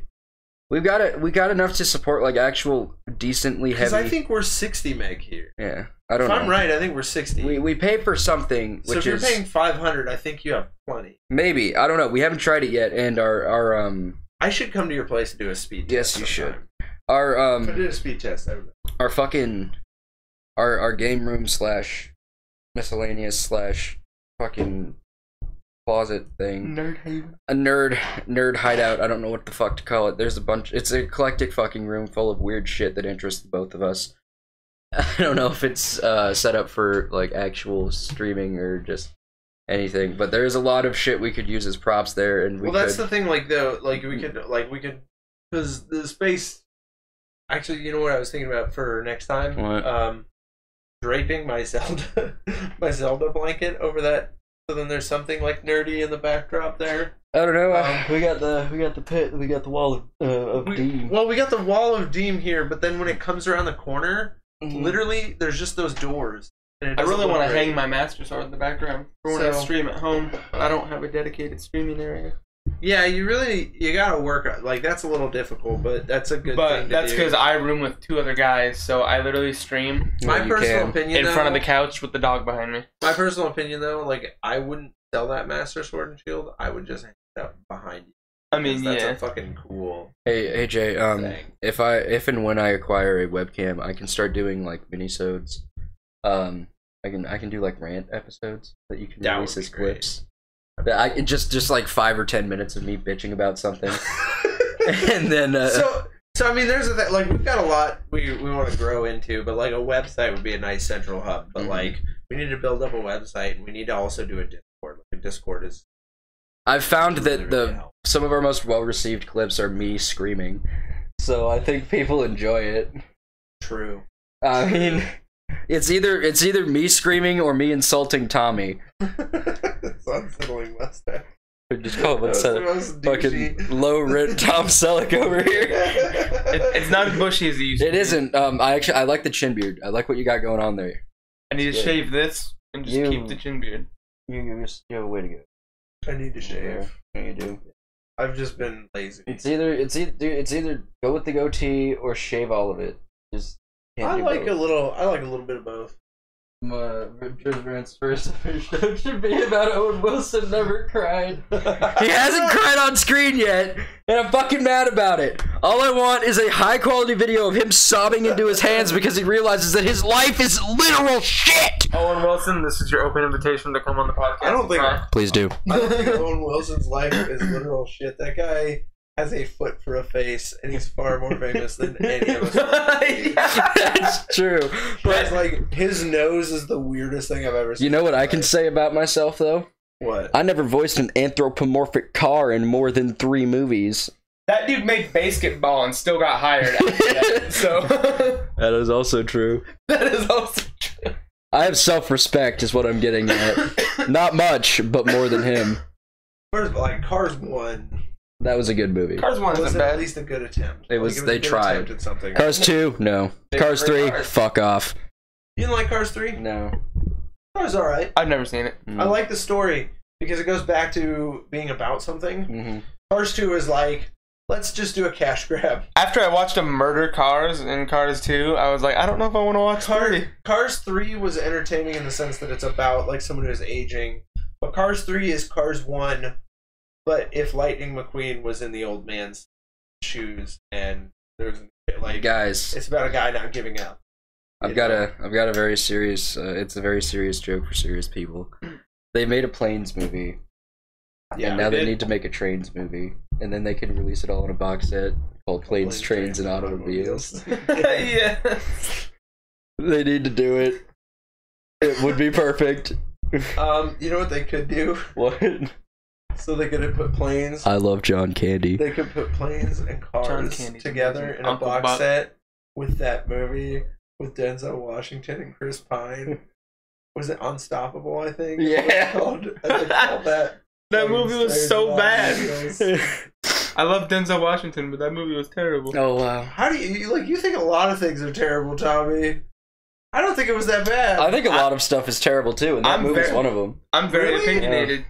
we got enough to support like actual decently heavy. because I think we're 60 meg here. Yeah, I don't if know. I'm right, I think we're 60. We pay for something, So which if is you're paying 500, I think you have plenty. maybe, I don't know. We haven't tried it yet, and our I should come to your place to do a speed test. Yes, you should. sometime. Our If I did a speed test, I would. our fucking our game room / miscellaneous / fucking closet thing. Nerd haven. A nerd hideout. I don't know what the fuck to call it. There's a bunch. It's an eclectic fucking room full of weird shit that interests both of us. I don't know if it's set up for like actual streaming or just anything, but there's a lot of shit we could use as props there, and that's the thing. Like we could because the space. Actually, you know what I was thinking about for next time? What? Draping my Zelda blanket over that. So then there's something like nerdy in the backdrop there. I don't know. We got the pit. We got the wall of Diehm. Well, we got the wall of Diehm here, but then when it comes around the corner, literally there's just those doors. And I really want to hang my Master Sword in the background for when I stream at home. I don't have a dedicated streaming area. Yeah, you gotta work. Like that's a little difficult, but that's a good thing to do. But that's because I room with 2 other guys, so I literally stream My personal opinion, in front of the couch with the dog behind me. My personal opinion, though, like I wouldn't sell that Master Sword and Shield. I would just hang it up behind you. I mean, That's yeah. a fucking cool. Hey Jay. thing. If and when I acquire a webcam, I can start doing like minisodes. I can do like rant episodes that you can release as clips. I just like 5 or 10 minutes of me bitching about something, and then so I mean, there's like we've got a lot we want to grow into, but like a website would be a nice central hub. But like we need to build up a website, and we need to also do a Discord. Like, Discord is. I've found that some of our most well received clips are me screaming, so I think people enjoy it. True. I mean, it's either me screaming or me insulting Tommy. It's unsettling mustache. Just call it what's That was the most fucking douchey. low rent Tom Selleck over here. It's not as bushy as it used to It be. isn't. I like the chin beard. I like what you got going on there. I need to Good. shave this and just You- keep the chin beard. You have a way to go. I need to shave. Yeah, you do. I've just been lazy. It's either go with the goatee or shave all of it. Just can't I do like both. a little bit of both. Drew's first show should be about Owen Wilson never cried. He hasn't cried on screen yet, and I'm fucking mad about it. All I want is a high quality video of him sobbing into his hands because he realizes that his life is literal shit. Owen Wilson, this is your open invitation to come on the podcast. I don't think Please do. I don't think Owen Wilson's life is literal shit. That guy has a foot for a face, and he's far more famous than any of us. That's true. But But like, his nose is the weirdest thing I've ever seen. you know what in my I can life. say about myself though? What? I never voiced an anthropomorphic car in more than 3 movies. That dude made basketball and still got hired after that. So That is also true. that is also true. I have self-respect is what I'm getting at. Not much, but more than him. First, like, Cars 1 That was a good movie. Cars 1 was isn't at bad. least a good attempt. It was- a they good tried. attempt at something. Cars 2? No. They Cars were 3? cars. Fuck off. You didn't like Cars 3? No. Cars alright. I've never seen it. I like the story because it goes back to being about something. Mm-hmm. Cars 2 is like, let's just do a cash grab. After I watched him murder cars in Cars 2, I was like, I don't know if I want to watch 3. Cars 3 was entertaining in the sense that it's about like someone who's aging. But Cars 3 is Cars 1, but if Lightning McQueen was in the old man's shoes and there's like Guys, it's about a guy not giving up. I've got a very serious. It's a very serious joke for serious people. They made a planes movie, and now they need to make a trains movie, and then they can release it all in a box set called Planes, Trains, and Automobiles. Yeah. They need to do it. It would be perfect. You know what they could do? What? So they could have put planes. I love John Candy. They could put planes and John cars Candy's together amazing. in a Uncle box Buck. set with that movie with Denzel Washington and Chris Pine. Was it Unstoppable? I think. Yeah. Called, I think called that. That movie was so bad. Automobiles. I love Denzel Washington, but that movie was terrible. Oh wow. How do you like? You think a lot of things are terrible, Tommy? I don't think it was that bad. I think a lot of stuff is terrible too, and that I'm movie's very- one of them. I'm very Really? opinionated.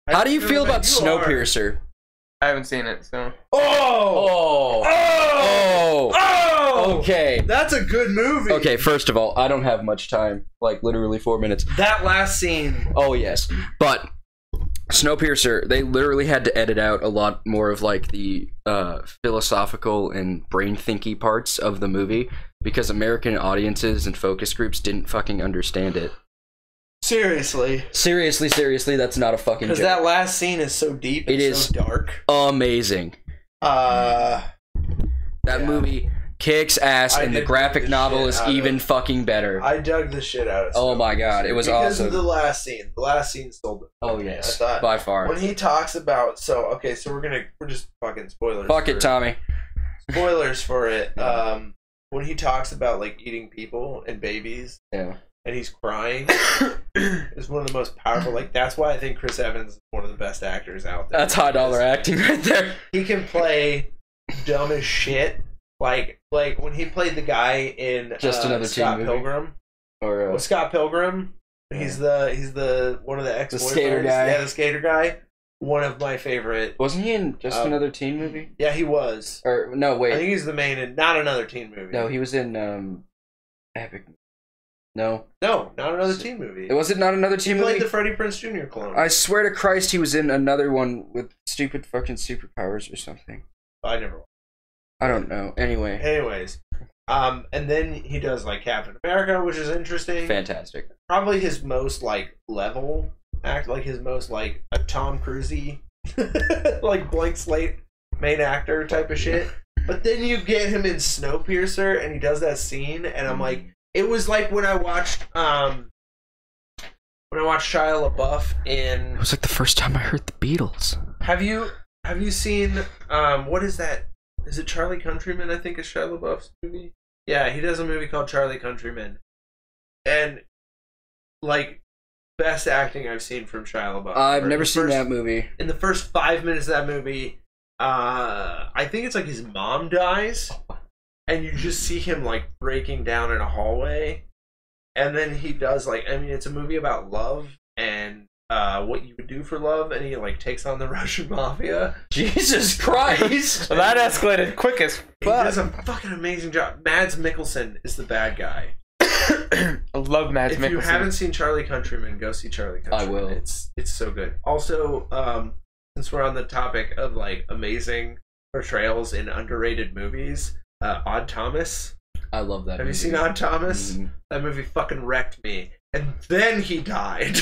How do you feel feel that about you are. Snowpiercer? I haven't seen it, so. Oh! Oh. Oh! Oh! Okay. That's a good movie. Okay, first of all, I don't have much time. Like, literally 4 minutes. That last scene. Oh, yes. But, Snowpiercer, they literally had to edit out a lot more of, like, the philosophical and brain-thinky parts of the movie because American audiences and focus groups didn't fucking understand it. Seriously. Seriously, that's not a fucking Because joke. that last scene is so deep and It is. so dark. Amazing. Uh, That Yeah. movie kicks ass, I and the did graphic the novel shit is out of even it. fucking better. I dug the shit out of it. Oh my God, it was because awesome. of the last scene. The last scene sold it. Oh I yes, thought- by far. When he talks about so we're just fucking spoilers. Fuck it, for- Tommy. Spoilers for it. When he talks about like eating people and babies Yeah. and he's crying, it's one of the most powerful. Like that's why I think Chris Evans is one of the best actors out there. That's high dollar acting right there. He can play dumb as shit. Like when he played the guy in Just Another Teen Scott Movie? Pilgrim. Or Well, Scott Pilgrim. He's the one of the ex skater guy. Yeah, the skater guy. One of my favorite. wasn't he in Just Another Teen Movie? Yeah, he was. Or no, I wait. think he's the main in not another teen movie. No, he was in Epic. No, No, not another teen movie. was it not another He Teen played movie? the Freddie Prinze Jr. clone. I swear to Christ, he was in another one with stupid fucking superpowers or something. I never. I don't know. Anyway, Anyways, and then he does like Captain America, which is interesting. fantastic. Probably his most like level act, like his most like a Tom Cruise-y, like blank slate main actor type of shit. But then you get him in Snowpiercer, and he does that scene, and I'm like, it was like when I watched Shia LaBeouf in. It was like the first time I heard the Beatles. Have you seen what is that? Is it Charlie Countryman? I think is Shia LaBeouf's movie. Yeah, he does a movie called Charlie Countryman, and like best acting I've seen from Shia LaBeouf. I've never seen that movie. In the first 5 minutes of that movie, I think it's like his mom dies, and you just see him like breaking down in a hallway, and then he does like, I mean, it's a movie about love and what you would do for love, and he like takes on the Russian mafia. Jesus Christ! Well, that escalated quick as He fuck. does a fucking amazing job. Mads Mikkelsen is the bad guy. I love Mads Mikkelsen. If you haven't seen Charlie Countryman, go see Charlie Countryman. I will. It's so good. Also, since we're on the topic of like amazing portrayals in underrated movies, Odd Thomas. I love that. Have you seen Odd Thomas? Mm-hmm. That movie fucking wrecked me. And then he died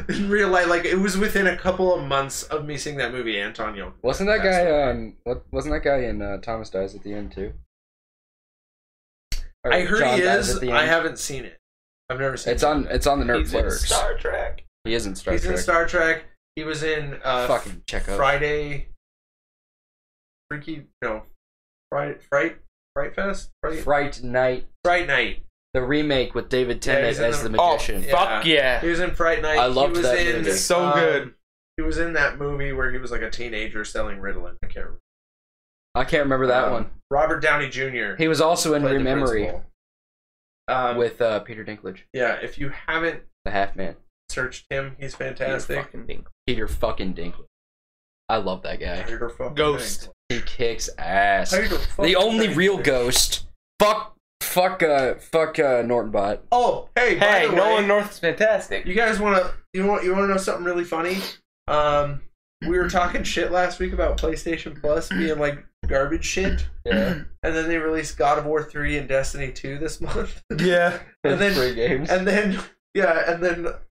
in real life. Like, it was within a couple of months of me seeing that movie. Anton Yelchin. Wasn't that guy? Wasn't that guy in Thomas Dies at the End too? Or I heard John he Dies is. at the I End? haven't seen it. I've never seen It's it. on the Netflix. He's in Star Trek. He is in Star He's Trek. in Star Trek. He was in Fucking check out. Friday. Fright Fest? Fright Night, Fright Night. the remake with David Yeah, Tennant he's in as the the- magician. Oh, fuck yeah. He was in Fright Night. I loved he was that in, movie. It's so good. He was in that movie where he was like a teenager selling Ritalin. I can't remember. I can't remember that one. Robert Downey Jr. He was also in played the Rememory principal. with Peter Dinklage, Yeah, if you haven't the half man. searched him, he's fantastic. Peter fucking Dinklage. I love that guy. Peter fucking Ghost. He kicks ass. Peter fucking The only Dinklage. real ghost. Fuck Norton Bot. Oh, hey, by Hey, the way, Nolan North is fantastic. you guys want to know something really funny? We were talking shit last week about PlayStation Plus being like garbage shit, Yeah. and then they released God of War 3 and Destiny 2 this month. Yeah. And then free games. And then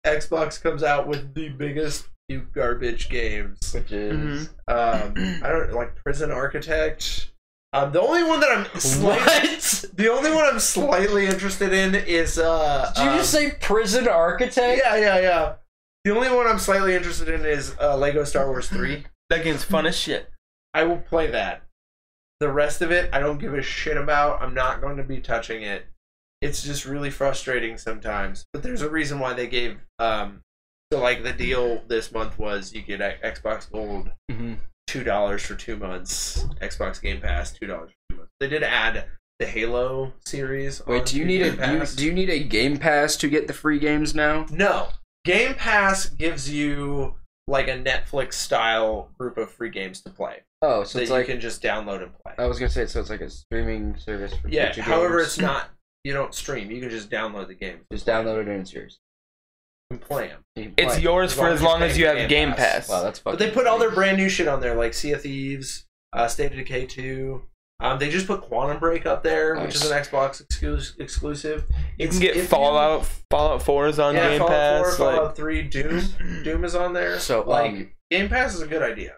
Xbox comes out with the biggest puke garbage games. Which is I don't like Prison Architect. The only one that the only one I'm slightly interested in is Did you just say Prison Architect? yeah. The only one I'm slightly interested in is Lego Star Wars 3. That game's fun as shit. I will play that. The rest of it, I don't give a shit about. I'm not going to be touching it. It's just really frustrating sometimes. But there's a reason why they gave so like the deal this month was you get Xbox Gold $2 for 2 months, Xbox Game Pass $2 for 2 months. They did add the Halo series. Wait, do you need a Game Pass to get the free games now? No. Game Pass gives you like a Netflix style group of free games to play. Oh, so that it's like you can just download and play. I was gonna say, so it's like a streaming service for Yeah, future however, games. it's not. You don't stream. You can just download the game. Just download it and it's yours. You can play them. You can It's play. yours for as long as you have Game Pass. Wow, that's fucking. But they put all their brand new shit on there, like Sea of Thieves, State of Decay 2. They just put Quantum Break up there, which is an Xbox exclusive. You can get Fallout 4 is on Game Fallout Pass. 4, Fallout 3, Doom is on there. So, like, Game Pass is a good idea.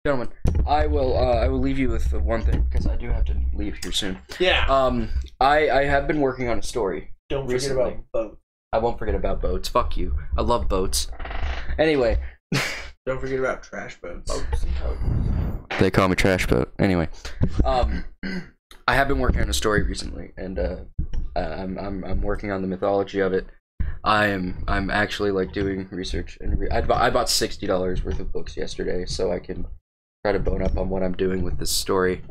Gentlemen, I will leave you with one thing because I do have to leave here soon. Yeah. I have been working on a story. Don't forget recently. about boats. I won't forget about boats. Fuck you. I love boats. Anyway. Don't forget about trash boats. They call me Trash Boat. Anyway, I have been working on a story recently, and I'm working on the mythology of it. I'm actually like doing research, and I bought $60 worth of books yesterday, so I can try to bone up on what I'm doing with this story.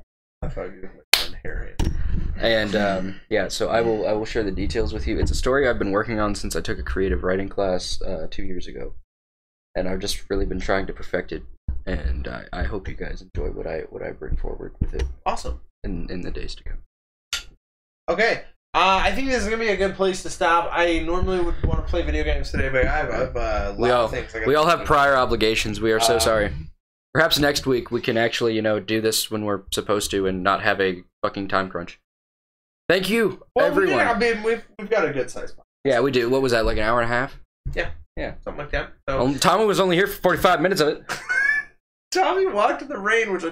I thought you were like Harriet. And yeah, so I will share the details with you. It's a story I've been working on since I took a creative writing class 2 years ago, and I've just really been trying to perfect it. And I hope you guys enjoy what I bring forward with it. Awesome. In the days to come. Okay. I think this is gonna be a good place to stop. I normally would want to play video games today, but I have a lot of things. We all have prior obligations. We are so sorry. Perhaps next week we can actually, do this when we're supposed to and not have a fucking time crunch. Thank you, everyone. We've got a good size box. Yeah, we do. What was that, like an hour and a half? Yeah, something like that. So, Well, Tommy was only here for 45 minutes of it. Tommy walked in the rain, which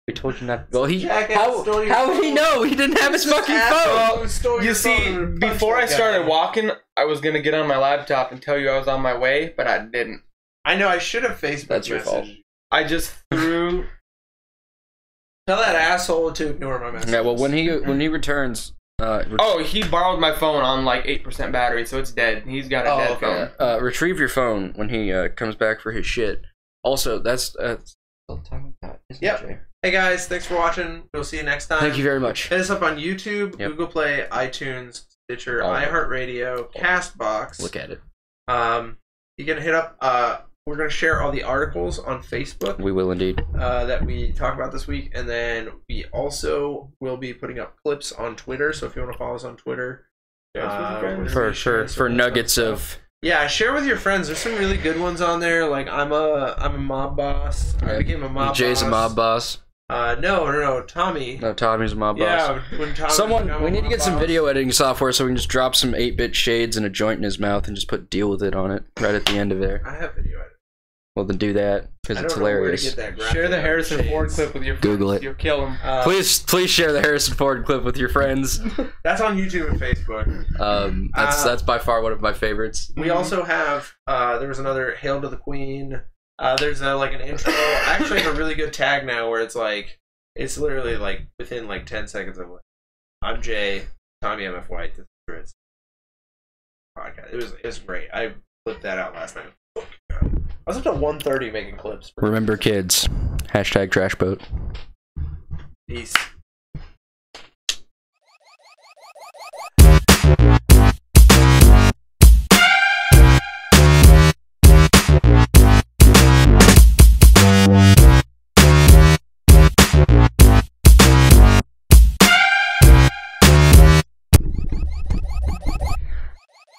We told you not. Well, how would he know? He didn't have his fucking phone. You see, before I started walking, I was gonna get on my laptop and tell you I was on my way, but I didn't. I know. I should have Facebook. That's your fault. I just threw. Tell that asshole to ignore my message. Yeah. Well, when he returns, Oh, he borrowed my phone on like 8% battery, so it's dead. He's got a dead phone. Retrieve your phone when he comes back for his shit. Also, that's all the time we got. Yep. Hey guys, thanks for watching. We'll see you next time. Thank you very much. Hit us up on YouTube, Google Play, iTunes, Stitcher, iHeartRadio, Castbox. Look at it. You can hit up. We're gonna share all the articles on Facebook. We will indeed. That we talk about this week, and then we also will be putting up clips on Twitter. So if you want to follow us on Twitter, for nuggets of. Yeah, share with your friends. There's some really good ones on there. Like I'm a mob boss. I became a mob boss. Jay's a mob boss. No, Tommy. No, Tommy's a mob boss. Yeah, when Tommy we need to get some video editing software so we can just drop some 8-bit shades and a joint in his mouth and just put "deal with it" on it right at the end of there. I have video editing. Well, then do that because it's hilarious. Share the Harrison Ford clip with your friends. Google it. You'll kill him. Please share the Harrison Ford clip with your friends. That's on YouTube and Facebook. That's by far one of my favorites. We also have there was another "Hail to the Queen." There's like an intro. I actually have a really good tag now where it's like it's literally like within like 10 seconds of like I'm Jay, Tommy MF White, this is Drizzt. Podcast. It was great. I flipped that out last night. I was up to 1:30 making clips. Remember, kids. #TrashBoat. Peace.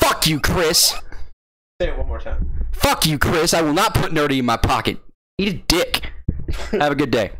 Fuck you, Chris. Say it one more time. Fuck you, Chris. I will not put nerdy in my pocket. Eat a dick. Have a good day.